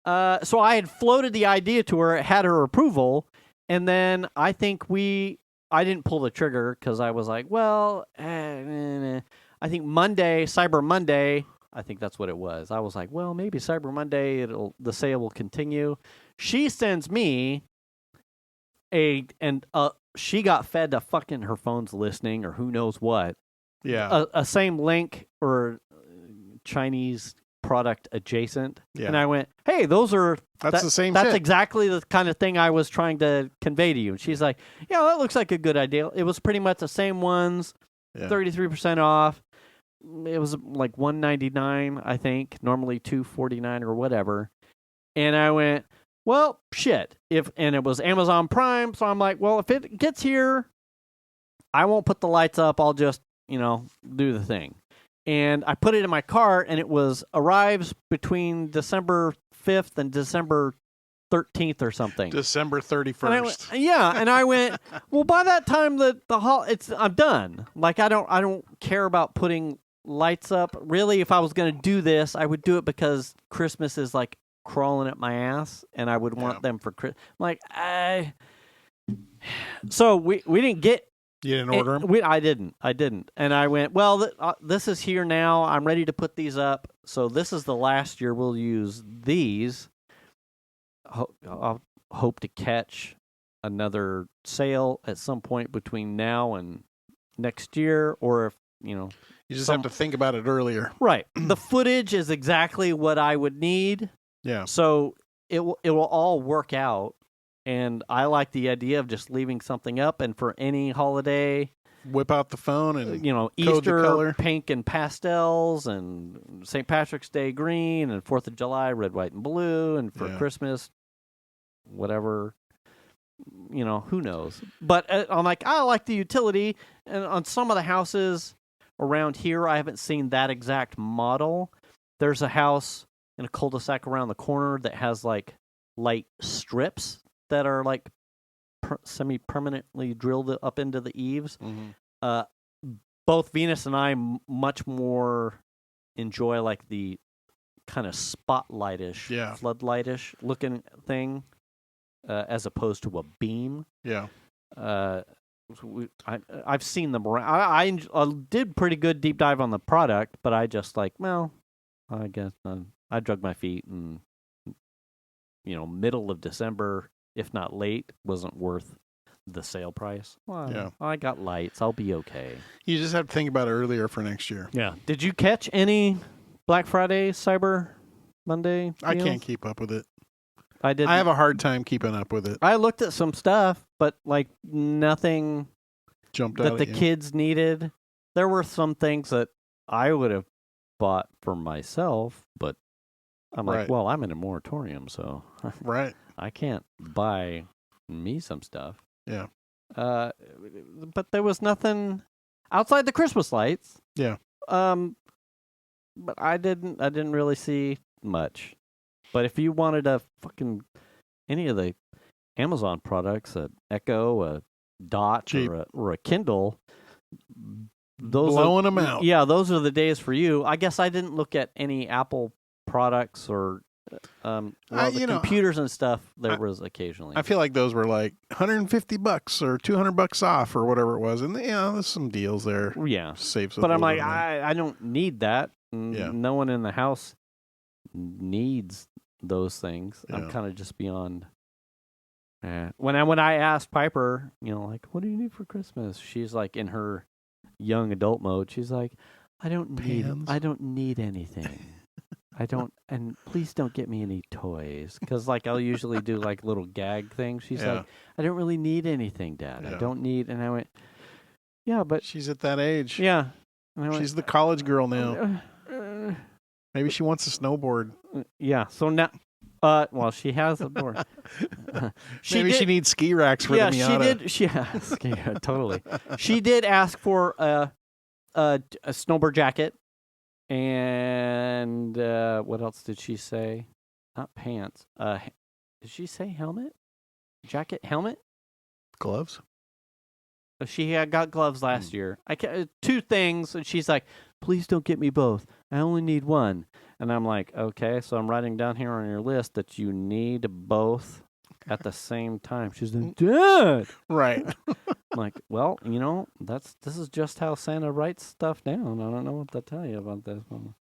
so I had floated the idea to her, had her approval, and then I think I didn't pull the trigger because I was like, well, I think Cyber Monday, I think that's what it was. I was like, well, maybe Cyber Monday, the sale will continue. She sends me she got fed to fucking her phone's listening or who knows what. Yeah. A same link or Chinese product adjacent. Yeah. And I went, hey, that's the same That's shit. Exactly the kind of thing I was trying to convey to you. And she's like, yeah, that looks like a good idea. It was pretty much the same ones, 33% off. It was like $199, I think, normally $249 or whatever. And I went, well, shit. And it was Amazon Prime, so I'm like, well, if it gets here, I won't put the lights up. I'll just, do the thing. And I put it in my cart, and it arrives between December 5th and December 13th or something. December 31st. And I went, well, by that time I'm done. Like I don't care about putting lights up. Really, if I was going to do this, I would do it because Christmas is like crawling at my ass, and I would want them for Christmas. Like, so we didn't get You didn't order them? I didn't. And I went, well, this is here now. I'm ready to put these up. So this is the last year we'll use these. I'll hope to catch another sale at some point between now and next year, or if, You just have to think about it earlier. Right. The footage is exactly what I would need. Yeah. So it will all work out. And I like the idea of just leaving something up, and for any holiday, whip out the phone and code the Easter color. pink and pastels, and St. Patrick's Day green, and 4th of July red, white, and blue, and for Christmas, whatever. Who knows? But I'm like, I like the utility, and on some of the houses around here, I haven't seen that exact model. There's a house in a cul-de-sac around the corner that has like light strips that are like semi-permanently drilled up into the eaves. Mm-hmm. Both Venus and I much more enjoy like the kind of spotlightish, floodlightish looking thing, as opposed to a beam. Yeah. I've seen them around. I did pretty good deep dive on the product, but I just I guess I drug my feet, and middle of December, if not late, wasn't worth the sale price. Well, I got lights. I'll be okay. You just have to think about it earlier for next year. Yeah. Did you catch any Black Friday, Cyber Monday deals? I can't keep up with it. I did. I have a hard time keeping up with it. I looked at some stuff, but nothing jumped that out the kids needed. There were some things that I would have bought for myself, but I'm like, well, I'm in a moratorium, so I can't buy me some stuff. Yeah. But there was nothing outside the Christmas lights. Yeah. But I didn't really see much. But if you wanted any of the Amazon products, an Echo, a Dot, or a Kindle, those blowing them out. Yeah, those are the days for you. I guess I didn't look at any Apple products or computers and stuff. There was occasionally. I feel like those were like $150 or $200 off or whatever it was, and there's some deals there. Yeah, saves. But I'm like, I don't need that. No one in the house needs those things. I'm kind of just beyond. When I asked Piper, what do you need for Christmas? She's like in her young adult mode. She's like, I don't need anything. And please don't get me any toys, because I'll usually do little gag things. She's like, I don't really need anything, Dad. I don't need. And I went, yeah, but she's at that age. Yeah, she's the college girl now. Maybe she wants a snowboard. Yeah. So now, she has a board. Maybe she needs ski racks for the Miata. She did. Totally. She did ask for a snowboard jacket. And what else did she say? Not pants. Did she say helmet? Jacket, helmet? Gloves? She had got gloves last year. Two things, and she's like, please don't get me both. I only need one. And I'm like, okay, so I'm writing down here on your list that you need both at the same time. She's like, Dad! Right. I'm like, well, this is just how Santa writes stuff down. I don't know what to tell you about this one.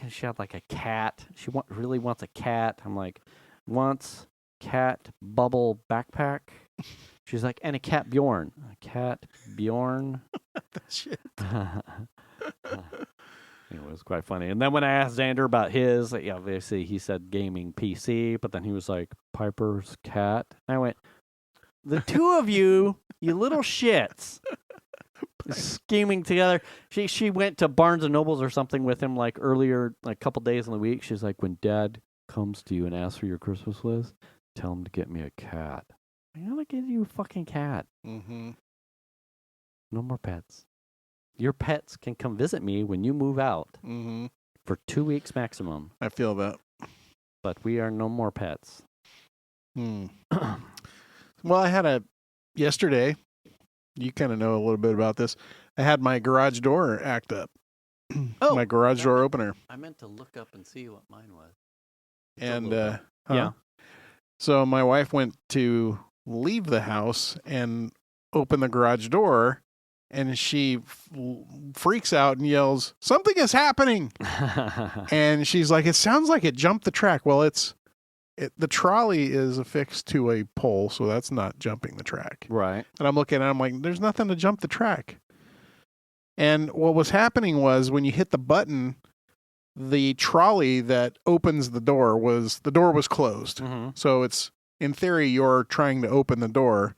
She had a cat. She really wants a cat. I'm like, wants cat bubble backpack. She's like, and a cat Bjorn. A cat Bjorn. That shit. It was quite funny. And then when I asked Xander about his, obviously he said gaming PC, but then he was like, Piper's cat. And I went, the two of you little shits, scheming together. She went to Barnes and Nobles or something with him earlier, a couple days in the week. She's like, when Dad comes to you and asks for your Christmas list, tell him to get me a cat. I'm gonna get you a fucking cat. Mm-hmm. No more pets. Your pets can come visit me when you move out for 2 weeks maximum. I feel that. But we are no more pets. Well, I had yesterday, you kind of know a little bit about this. I had my garage door act up. My garage door opener. I meant to look up and see what mine was. And, yeah. So my wife went to leave the house, and open the garage door, and she freaks out and yells, "Something is happening!" And she's like, "It sounds like it jumped the track." Well, the trolley is affixed to a pole, so that's not jumping the track. Right. And I'm looking at it, I'm like, there's nothing to jump the track. And what was happening was when you hit the button, the trolley that opens the door was closed. Mm-hmm. So it's, in theory, you're trying to open the door.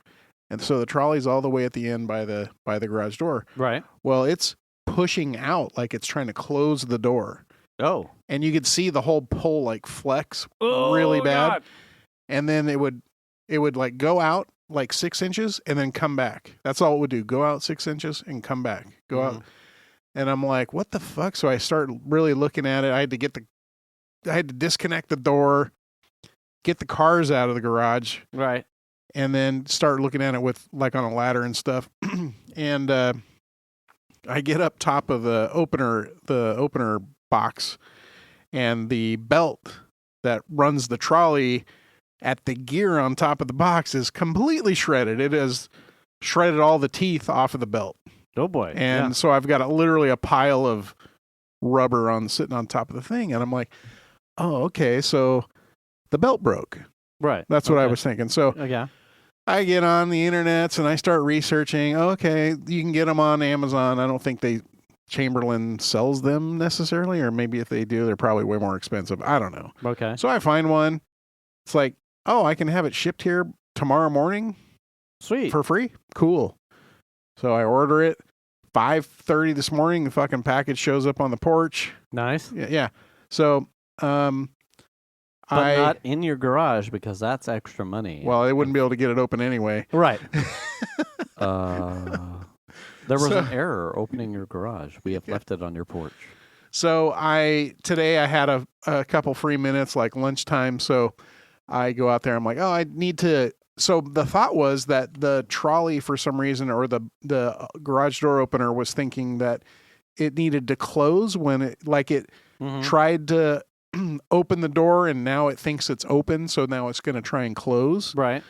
And so the trolley's all the way at the end by the garage door. Right. Well, it's pushing out like it's trying to close the door. Oh. And you could see the whole pole like flex really bad. God. And then it would like go out like 6 inches and then come back. That's all it would do. Go out 6 inches and come back. Go out. And I'm like, what the fuck? So I start really looking at it. I had to disconnect the door, get the cars out of the garage. Right. And then start looking at it with like on a ladder and stuff. And I get up top of the opener box, and the belt that runs the trolley at the gear on top of the box is completely shredded. It has shredded all the teeth off of the belt. Oh boy. And so I've got literally a pile of rubber sitting on top of the thing. And I'm like, oh, okay. So the belt broke. Right. That's what I was thinking. So yeah. I get on the internets and I start researching. Okay, you can get them on Amazon. I don't think Chamberlain sells them necessarily, or maybe if they do, they're probably way more expensive. I don't know. Okay. So I find one. It's like, oh, I can have it shipped here tomorrow morning. Sweet. For free? Cool. So I order it. 5:30 this morning, the fucking package shows up on the porch. Nice. Yeah. So, but not in your garage because that's extra money. Well, they wouldn't be able to get it open anyway. Right. There was an error opening your garage. We have left it on your porch. So today I had a couple free minutes, like lunchtime. So I go out there. I'm like, oh, I need to. So the thought was that the trolley, for some reason, or the garage door opener was thinking that it needed to close when it tried to open the door, and now it thinks it's open. So now it's going to try and close. Right.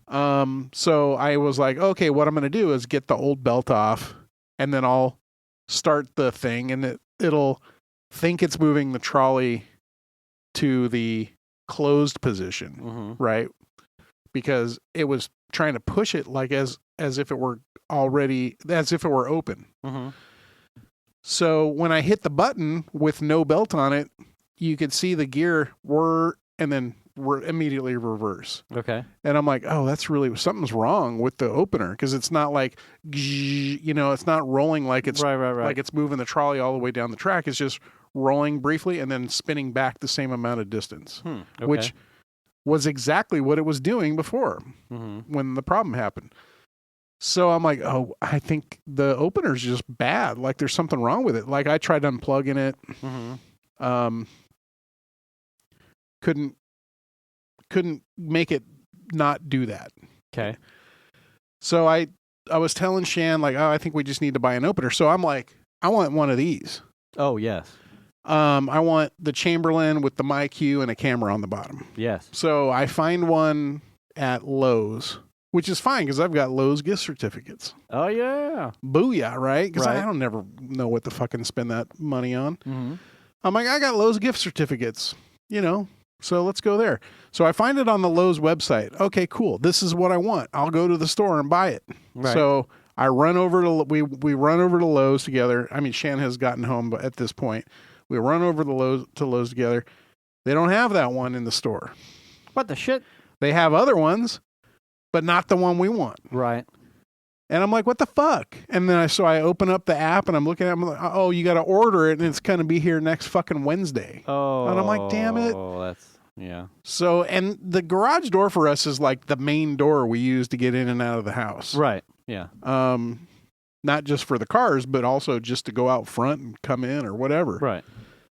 So I was like, okay, what I'm going to do is get the old belt off, and then I'll start the thing, and it'll think it's moving the trolley to the closed position, right? Because it was trying to push it like as if it were open. So when I hit the button with no belt on it, you could see the gear and then immediately reverse. Okay. And I'm like, oh, that's really, something's wrong with the opener, because it's not like, it's not rolling like it's right. like it's moving the trolley all the way down the track. It's just rolling briefly and then spinning back the same amount of distance, Okay. which was exactly what it was doing before when the problem happened. So I'm like, oh, I think the opener's just bad. Like there's something wrong with it. Like I tried unplugging it. Couldn't make it not do that. Okay. So I was telling Shan, like, oh, I think we just need to buy an opener. So I'm like, I want one of these. Oh, yes. I want the Chamberlain with the MyQ and a camera on the bottom. Yes. So I find one at Lowe's, which is fine because I've got Lowe's gift certificates. Oh, yeah. Booyah, right? Because Right. I don't never know what to fucking spend that money on. Mm-hmm. I'm like, I got Lowe's gift certificates, so let's go there. So I find it on the Lowe's website. Okay, cool. This is what I want. I'll go to the store and buy it. Right. So I run over to, we run over to Lowe's together. I mean, Shan has gotten home, but at this point, we run over to Lowe's together. They don't have that one in the store. What the shit? They have other ones, but not the one we want. Right. And I'm like, what the fuck? And then I open up the app and I'm looking at it. I'm like, oh, you got to order it and it's going to be here next fucking Wednesday. Oh. And I'm like, damn it. Oh, that's, yeah. So, and the garage door for us is like the main door we use to get in and out of the house. Right. Yeah. Not just for the cars, but also just to go out front and come in or whatever. Right.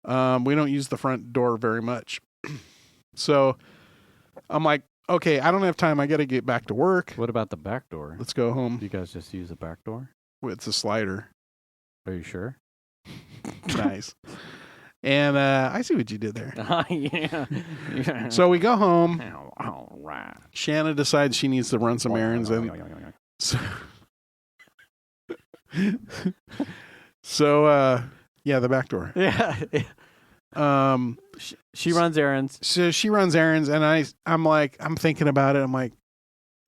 We don't use the front door very much. So I'm like, okay, I don't have time. I got to get back to work. What about the back door? Let's go home. Do you guys just use the back door? It's a slider. Are you sure? Nice. And I see what you did there. Yeah. So we go home. All right. Shanna decides she needs to run some errands, and So, yeah, the back door. Yeah. She runs errands. So she runs errands, and I'm thinking about it. I'm like,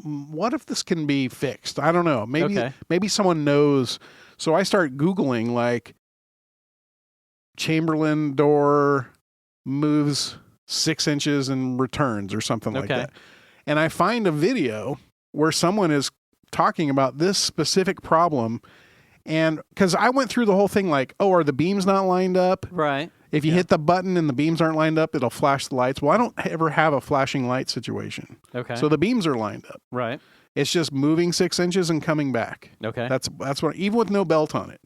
what if this can be fixed? I don't know. Maybe someone knows. So I start Googling like Chamberlain door moves 6 inches and returns or something like that. And I find a video where someone is talking about this specific problem. And because I went through the whole thing like, oh, are the beams not lined up? Right. If you hit the button and the beams aren't lined up, it'll flash the lights. Well, I don't ever have a flashing light situation. Okay. So the beams are lined up. Right. It's just moving 6 inches and coming back. Okay. That's what, even with no belt on it.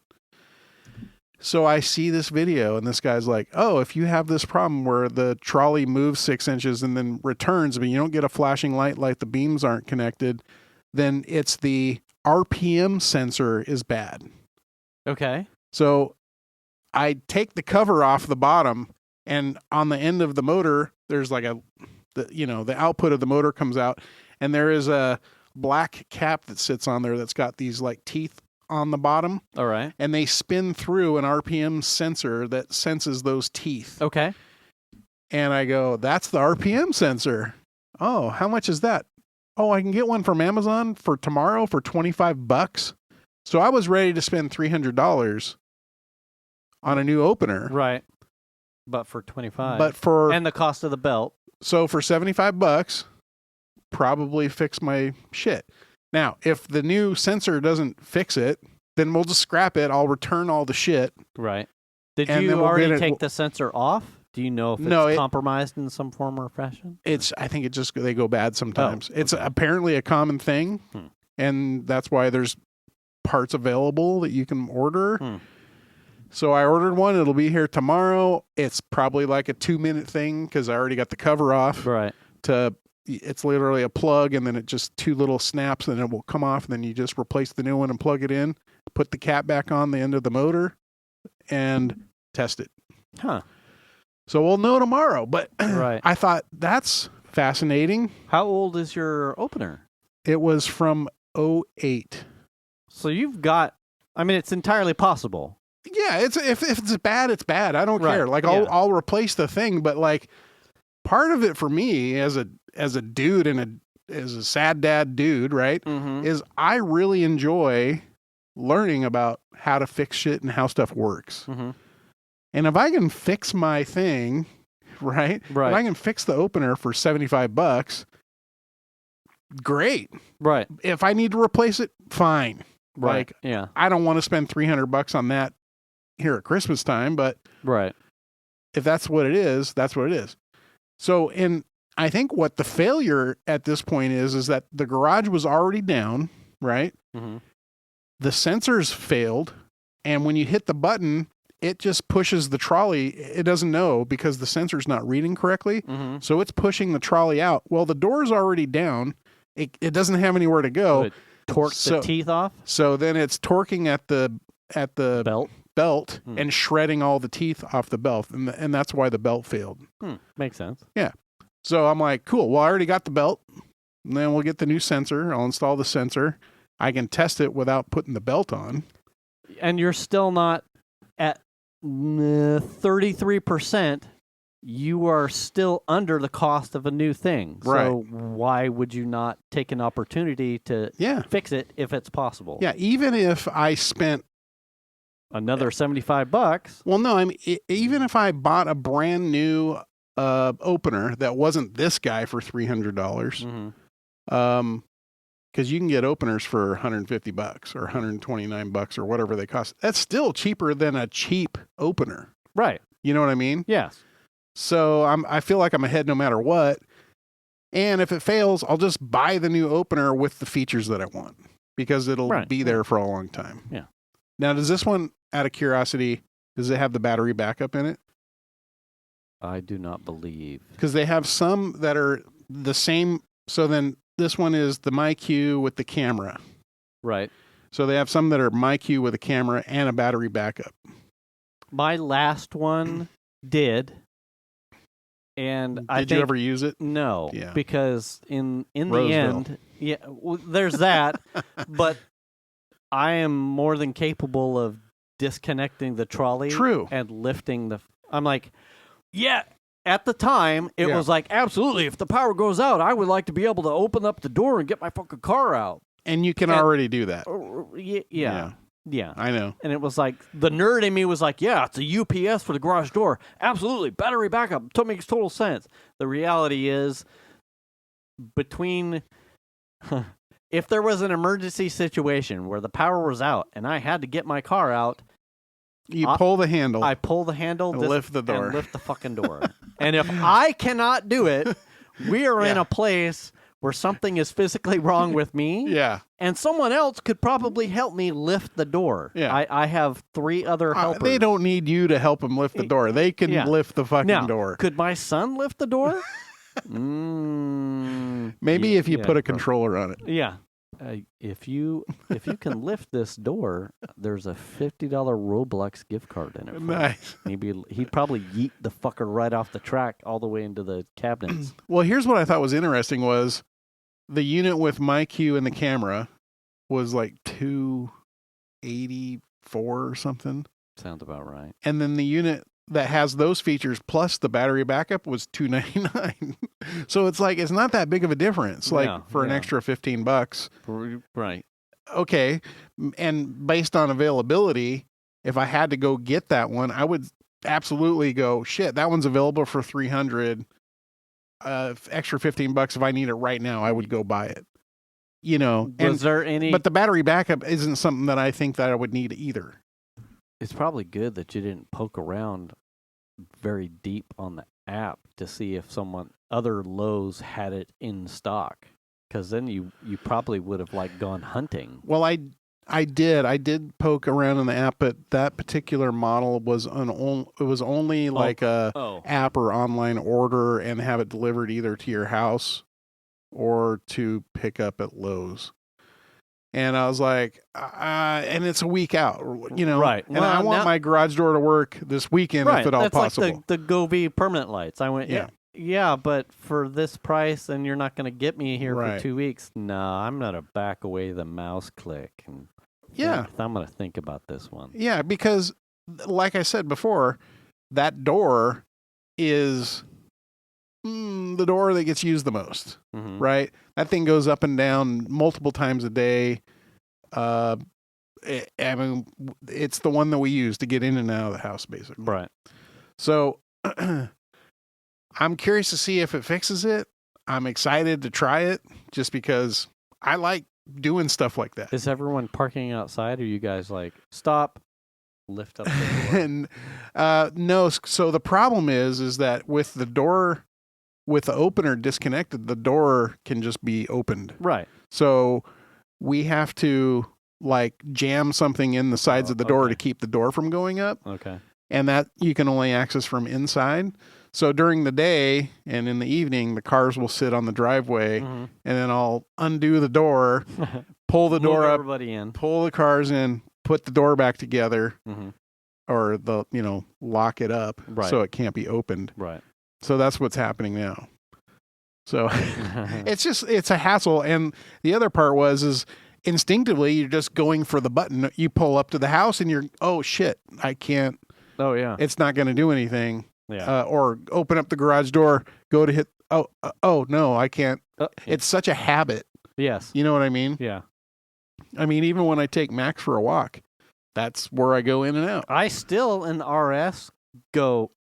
So I see this video and this guy's like, oh, if you have this problem where the trolley moves 6 inches and then returns, but you don't get a flashing light like the beams aren't connected, then it's the RPM sensor is bad. Okay. So I take the cover off the bottom, and on the end of the motor, there's like the output of the motor comes out, and there is a black cap that sits on there that's got these like teeth on the bottom. All right. And they spin through an RPM sensor that senses those teeth. Okay. And I go, that's the RPM sensor. Oh, how much is that? Oh, I can get one from Amazon for tomorrow for $25. So I was ready to spend $300 on a new opener. Right. But for 25. And the cost of the belt. So for $75, probably fix my shit. Now, if the new sensor doesn't fix it, then we'll just scrap it. I'll return all the shit. Right. Did you already take the sensor off? Do you know if it's compromised in some form or fashion? I think they go bad sometimes. Oh, okay. It's apparently a common thing, and that's why there's parts available that you can order. So I ordered one. It'll be here tomorrow. It's probably like a 2-minute thing because I already got the cover off. Right. It's literally a plug, and then it just 2 little snaps, and it will come off, and then you just replace the new one and plug it in, put the cap back on the end of the motor, and test it. Huh. So we'll know tomorrow, but right. I thought that's fascinating. How old is your opener? It was from 2008. So you've got, it's entirely possible. Yeah, if it's bad, it's bad. I don't care. Like I'll replace the thing, but like part of it for me as a dude and as a sad dad dude, right, is I really enjoy learning about how to fix shit and how stuff works. And if I can fix my thing, right? If I can fix the opener for $75, great. Right. If I need to replace it, fine. Right. Like, I don't want to spend $300 on that here at Christmas time, but if that's what it is, that's what it is. So, I think what the failure at this point is that the garage was already down, right? The sensors failed, and when you hit the button, it just pushes the trolley. It doesn't know because the sensor's not reading correctly. So it's pushing the trolley out. Well, the door's already down. It doesn't have anywhere to go. So it torques the teeth off. So then it's torquing at the belt and shredding all the teeth off the belt. And that's why the belt failed. Makes sense. Yeah. So I'm like, cool. Well, I already got the belt. And then we'll get the new sensor. I'll install the sensor. I can test it without putting the belt on. And you're still not at 33%. You are still under the cost of a new thing. Right. So why would you not take an opportunity to fix it if it's possible? Yeah. Even if I spent another $75. Well, no, even if I bought a brand new opener that wasn't this guy for $300, because you can get openers for $150 or $129 or whatever they cost. That's still cheaper than a cheap opener. Right. You know what I mean? Yes. So I feel like I'm ahead no matter what. And if it fails, I'll just buy the new opener with the features that I want because it'll be there for a long time. Yeah. Now, does this one, out of curiosity, does it have the battery backup in it? I do not believe. Because they have some that are the same. So then this one is the MyQ with the camera. Right. So they have some that are MyQ with a camera and a battery backup. My last one did. And Did you ever use it? No, Yeah. because in the Roseville. end, there's that. But I am more than capable of disconnecting the trolley True. and lifting I'm like, yeah. At the time, it was like, absolutely, if the power goes out, I would like to be able to open up the door and get my fucking car out. And you can already do that. Yeah. I know. And it was like, the nerd in me was like, yeah, it's a UPS for the garage door. Absolutely. Battery backup. It makes total sense. The reality is, if there was an emergency situation where the power was out and I had to get my car out, you pull the handle. I pull the handle, lift the door. and lift the fucking door. And if I cannot do it, we are in a place where something is physically wrong with me. Yeah. And someone else could probably help me lift the door. Yeah. I have 3 other helpers. They don't need you to help them lift the door. They can lift the fucking door. Could my son lift the door? Maybe if you put a controller on it. Yeah. If you can lift this door, there's a $50 Roblox gift card in it. Nice. He'd probably yeet the fucker right off the track all the way into the cabinets. Well, here's what I thought was interesting was the unit with my cue and the camera was like $284 or something. Sounds about right. And then the unit that has those features plus the battery backup was $299. So it's like, it's not that big of a difference, like for an extra $15. Right. Okay. And based on availability, if I had to go get that one, I would absolutely go, shit, that one's available for $300. Extra $15 if I need it right now, I would go buy it. You know, Was there any? But the battery backup isn't something that I think that I would need either. It's probably good that you didn't poke around very deep on the app to see if other Lowe's had it in stock, because then you probably would have like gone hunting. Well, I did poke around in the app, but that particular model was only like a app or online order and have it delivered either to your house or to pick up at Lowe's. And I was like, and it's a week out, you know. Right. And I want my garage door to work this weekend if at all possible. Like the Govee permanent lights. I went, yeah, but for this price, and you're not going to get me here for 2 weeks. No, I'm going to back away the mouse click. And I'm going to think about this one. Yeah, because like I said before, that door is the door that gets used the most, right? That thing goes up and down multiple times a day. I mean, it's the one that we use to get in and out of the house, basically. Right. So I'm curious to see if it fixes it. I'm excited to try it just because I like doing stuff like that. Is everyone parking outside? Or are you guys like, stop, lift up the door? And no, so the problem is that with the door, with the opener disconnected, the door can just be opened. Right. So we have to like jam something in the sides of the door to keep the door from going up. Okay. And that you can only access from inside. So during the day and in the evening, the cars will sit on the driveway and then I'll undo the door, pull the door up, everybody in, pull the cars in, put the door back together or lock it up so it can't be opened. Right. So that's what's happening now. So it's a hassle. And the other part is instinctively you're just going for the button. You pull up to the house and you're, oh shit, I can't. Oh yeah. It's not going to do anything. Yeah. Or open up the garage door, go to hit. Oh no, I can't. It's such a habit. Yes. You know what I mean? Yeah. I mean, even when I take Max for a walk, that's where I go in and out. I still in the RS go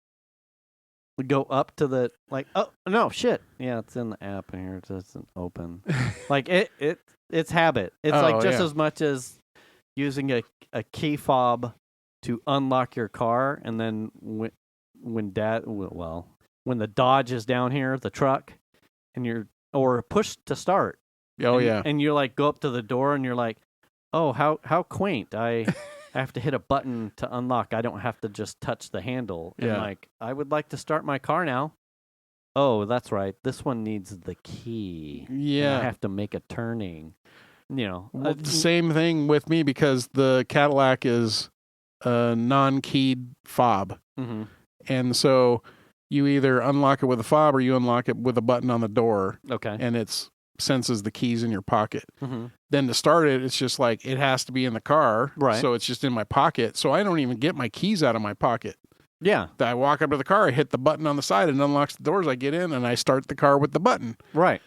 up to the oh no shit. Yeah, it's in the app and here it doesn't open. Like it's habit. It's just as much as using a key fob to unlock your car, and then when the Dodge is down here, the truck, and or push to start. Oh and you're like go up to the door and you're like, oh how quaint. I have to hit a button to unlock. I don't have to just touch the handle. Yeah. And like, I would like to start my car now. Oh, that's right. This one needs the key. Yeah. I have to make a turning. Well, the same thing with me because the Cadillac is a non-keyed fob. Mm-hmm. And so you either unlock it with a fob or you unlock it with a button on the door. Okay. And it senses the keys in your pocket. Mm-hmm. Then to start it, it's just like it has to be in the car. Right. So it's just in my pocket. So I don't even get my keys out of my pocket. Yeah. I walk up to the car, I hit the button on the side and unlocks the doors. I get in and I start the car with the button. Right.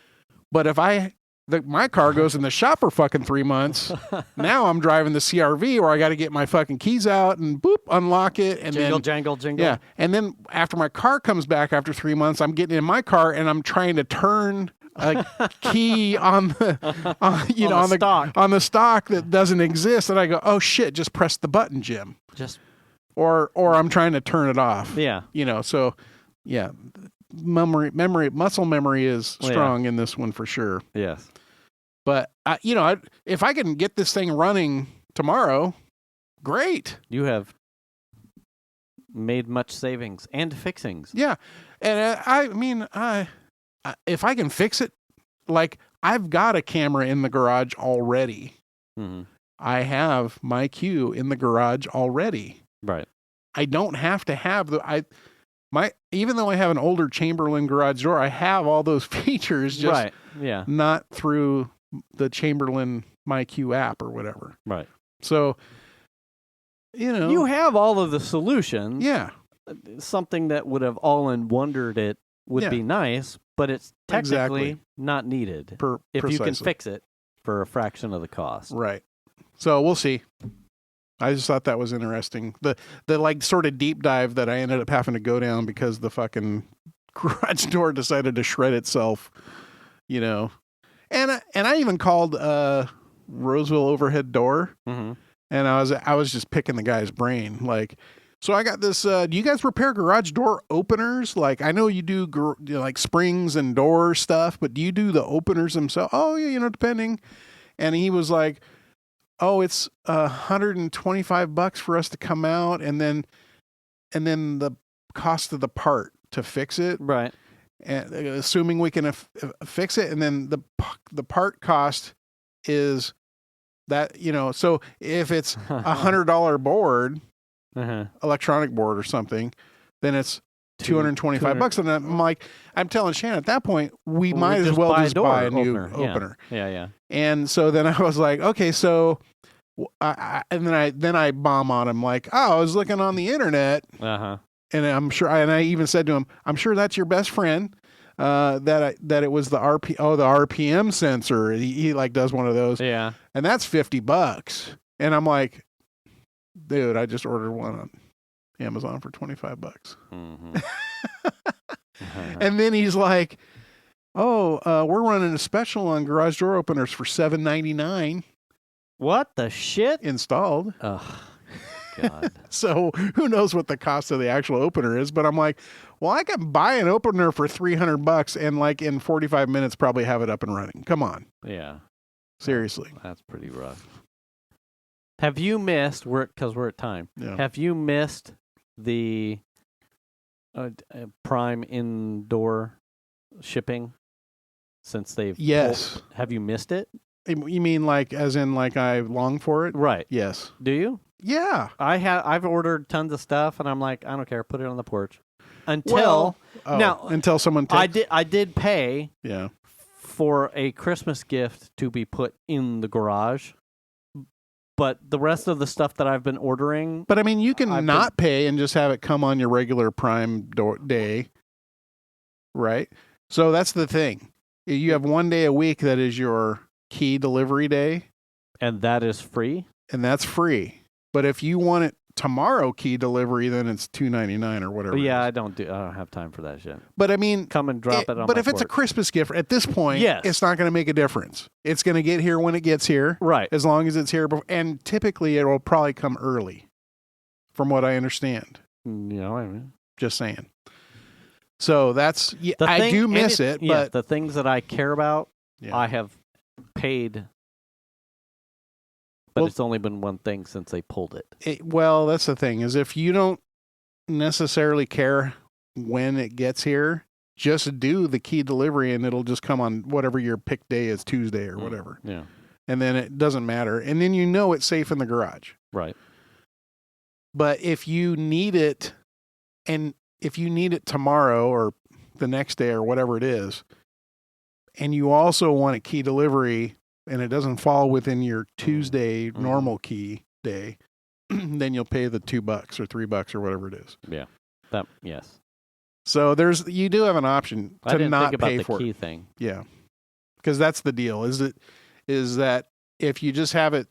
But if my car goes in the shop for fucking 3 months, now I'm driving the CRV where I got to get my fucking keys out and boop, unlock it. And jingle, then, jangle, jingle. yeah. And then after my car comes back after 3 months, I'm getting in my car and I'm trying to turn a key on the stock that doesn't exist. And I go, oh shit, just press the button, Jim. Or I'm trying to turn it off. Yeah. So yeah, muscle memory is strong in this one for sure. Yes. But if I can get this thing running tomorrow, great. You have made much savings and fixings. Yeah. And if I can fix it, like I've got a camera in the garage already. Mm-hmm. I have my Q in the garage already. Right. I don't have to have even though I have an older Chamberlain garage door, I have all those features just right. Yeah. not through the Chamberlain MyQ app or whatever. Right. So, you have all of the solutions. Yeah. Something that would have all in wondered it would be nice, but it's technically not needed if precisely. you can fix it for a fraction of the cost. Right. So we'll see. I just thought that was interesting. The like sort of deep dive that I ended up having to go down because the fucking garage door decided to shred itself, And I even called Roseville Overhead Door, mm-hmm. and I was just picking the guy's brain. Like, so I got this. Do you guys repair garage door openers? Like, I know you do like springs and door stuff, but do you do the openers themselves? Oh yeah, depending. And he was like, oh, it's $125 for us to come out, and then the cost of the part to fix it, right? And assuming we can fix it, and then the part cost is that So if it's $100 board, electronic board or something, then it's $225. And I'm telling Shannon at that point, we might as well just buy a new opener. Yeah. And so then I was like, okay, so, and then I bomb on him like, oh, I was looking on the internet, and I'm sure, and I even said to him, I'm sure that's your best friend, that it was the RPM sensor. He like does one of those, yeah, and that's $50. And I'm like, dude, I just ordered one on Amazon for $25. Mm-hmm. And then he's like, oh, we're running a special on garage door openers for $7.99. What the shit? Installed. Oh, God. So who knows what the cost of the actual opener is, but I'm like, well, I can buy an opener for $300 and like in 45 minutes probably have it up and running. Come on. Yeah. Seriously. That's pretty rough. Have you missed, because we're at time, have you missed the Prime indoor shipping since they've... Yes. Have you missed it? You mean like, as in like I long for it? Right. Yes. Do you? Yeah. I've ordered tons of stuff and I'm like, I don't care, put it on the porch. Until someone takes... I did pay yeah. for a Christmas gift to be put in the garage. But the rest of the stuff that I've been ordering... But I mean, you can not pay and just have it come on your regular Prime day, right? So that's the thing. You have one day a week that is your key delivery day. And that is free? And that's free. But if you want it tomorrow key delivery, then it's $2.99 or whatever. But yeah, I don't have time for that shit. But I mean, come and drop it on. But if it's a Christmas gift at this point, it's not going to make a difference. It's going to get here when it gets here, right? As long as it's here, and typically it will probably come early, from what I understand. I mean, just saying. So that's I do miss it, but the things that I care about, I have paid. But it's only been one thing since they pulled it. Well, that's the thing, is if you don't necessarily care when it gets here, just do the key delivery and it'll just come on whatever your pick day is, Tuesday or whatever. Yeah. And then it doesn't matter. And then it's safe in the garage. Right. But if you need it, and if you need it tomorrow or the next day or whatever it is, and you also want a key delivery and it doesn't fall within your Tuesday normal key day, then you'll pay the $2 or $3 or whatever it is. Yeah. Yes. So you do have an option to not pay for it. I didn't think about the key thing. Yeah. Because that's the deal. Is that if you just have it,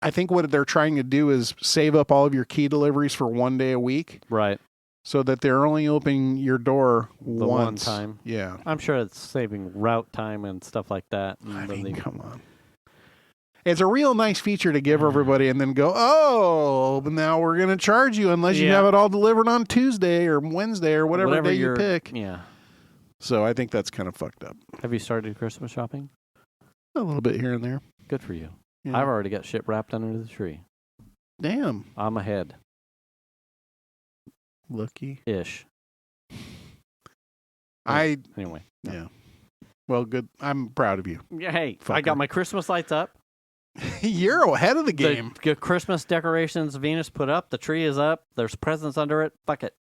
I think what they're trying to do is save up all of your key deliveries for one day a week. Right. So that they're only opening your door the once. One time. Yeah. I'm sure it's saving route time and stuff like that. I mean, come on. It's a real nice feature to give everybody and then go, oh, now we're going to charge you unless you have it all delivered on Tuesday or Wednesday or whatever day you pick. Yeah. So I think that's kind of fucked up. Have you started Christmas shopping? A little bit here and there. Good for you. Yeah. I've already got shit wrapped under the tree. Damn. I'm ahead. Lucky. Ish. Anyway. Yeah. Well, good. I'm proud of you. Yeah. Hey, Fucker. I got my Christmas lights up. You're ahead of the game. The Christmas decorations Venus put up. The tree is up. There's presents under it. Fuck it.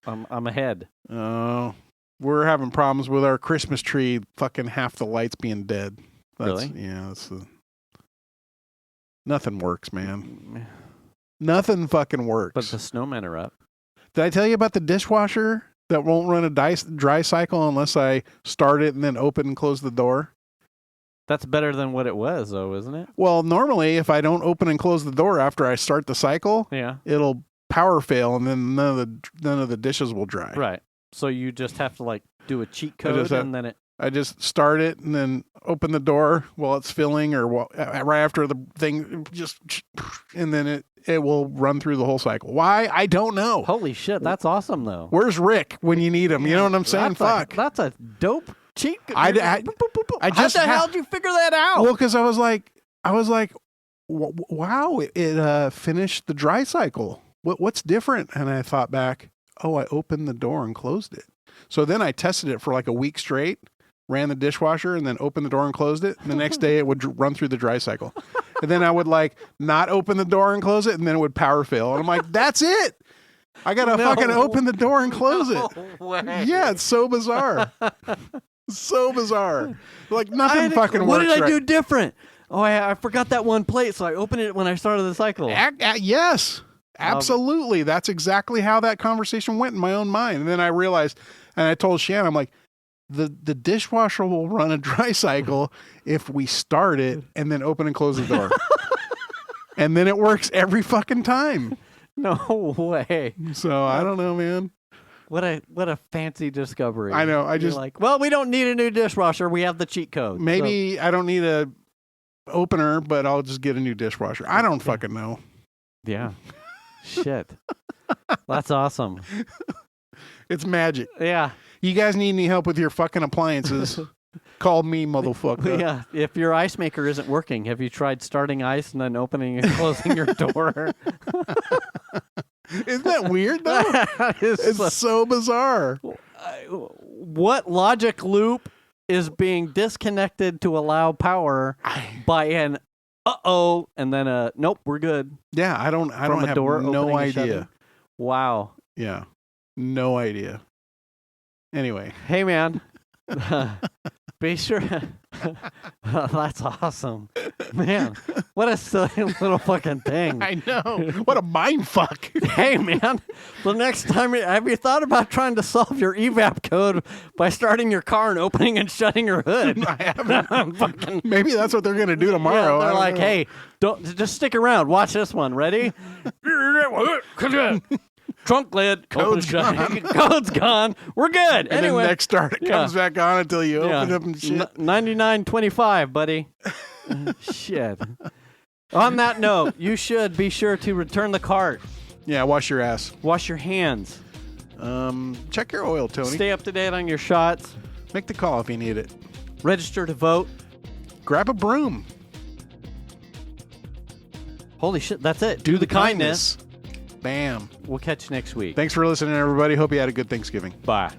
I'm ahead. Oh, we're having problems with our Christmas tree. Fucking half the lights being dead. Really? Yeah. Nothing works, man. Nothing fucking works. But the snowmen are up. Did I tell you about the dishwasher that won't run a dry cycle unless I start it and then open and close the door? That's better than what it was, though, isn't it? Well, normally, if I don't open and close the door after I start the cycle, it'll power fail, and then none of the dishes will dry. Right. So you just have to do a cheat code, and then I just start it and then open the door while it's filling, or right after the thing, and then it will run through the whole cycle. Why? I don't know. Holy shit, that's awesome, though. Where's Rick when you need him? You know what I'm saying? Fuck. That's a dope cheat. How the hell did you figure that out? Well, because I was like, wow, it finished the dry cycle. What's different? And I thought back, I opened the door and closed it. So then I tested it for a week straight, ran the dishwasher, and then opened the door and closed it. And the next day it would run through the dry cycle. And then I would not open the door and close it, and then it would power fail. And I'm like, that's it. I got to fucking open the door and close it. Way. Yeah, it's so bizarre. So bizarre. Nothing fucking works. What did I do different? Oh, I forgot that one plate, so I opened it when I started the cycle. Yes, absolutely. That's exactly how that conversation went in my own mind. And then I realized, and I told Shannon, I'm like, the dishwasher will run a dry cycle if we start it and then open and close the door. And then it works every fucking time. No way. So I don't know, man. What a fancy discovery. I know. Well, we don't need a new dishwasher. We have the cheat code. Maybe I don't need a opener, but I'll just get a new dishwasher. I don't fucking know. Yeah. Shit. That's awesome. It's magic. Yeah. You guys need any help with your fucking appliances? Call me, motherfucker. Yeah. If your ice maker isn't working, have you tried starting ice and then opening and closing your door? Isn't that weird, though? It's so bizarre. What logic loop is being disconnected to allow power by an and then a nope, we're good? Yeah, I don't have no idea. Wow. Yeah, no idea. Anyway. Hey, man. Be sure. That's awesome. Man, what a silly little fucking thing. I know. What a mind fuck. Hey, man. The next time, have you thought about trying to solve your evap code by starting your car and opening and shutting your hood? I haven't. Maybe that's what they're going to do tomorrow. Yeah, they're like, hey, just stick around. Watch this one. Ready? Trunk lid. Code's gone. Code's gone. We're good. And anyway. then next start, it comes back on until you open up and shit. 99.25, buddy. Shit. On that note, you should be sure to return the cart. Yeah, wash your ass. Wash your hands. Check your oil, Tony. Stay up to date on your shots. Make the call if you need it. Register to vote. Grab a broom. Holy shit, that's it. Do the kindness. Bam. We'll catch you next week. Thanks for listening, everybody. Hope you had a good Thanksgiving. Bye.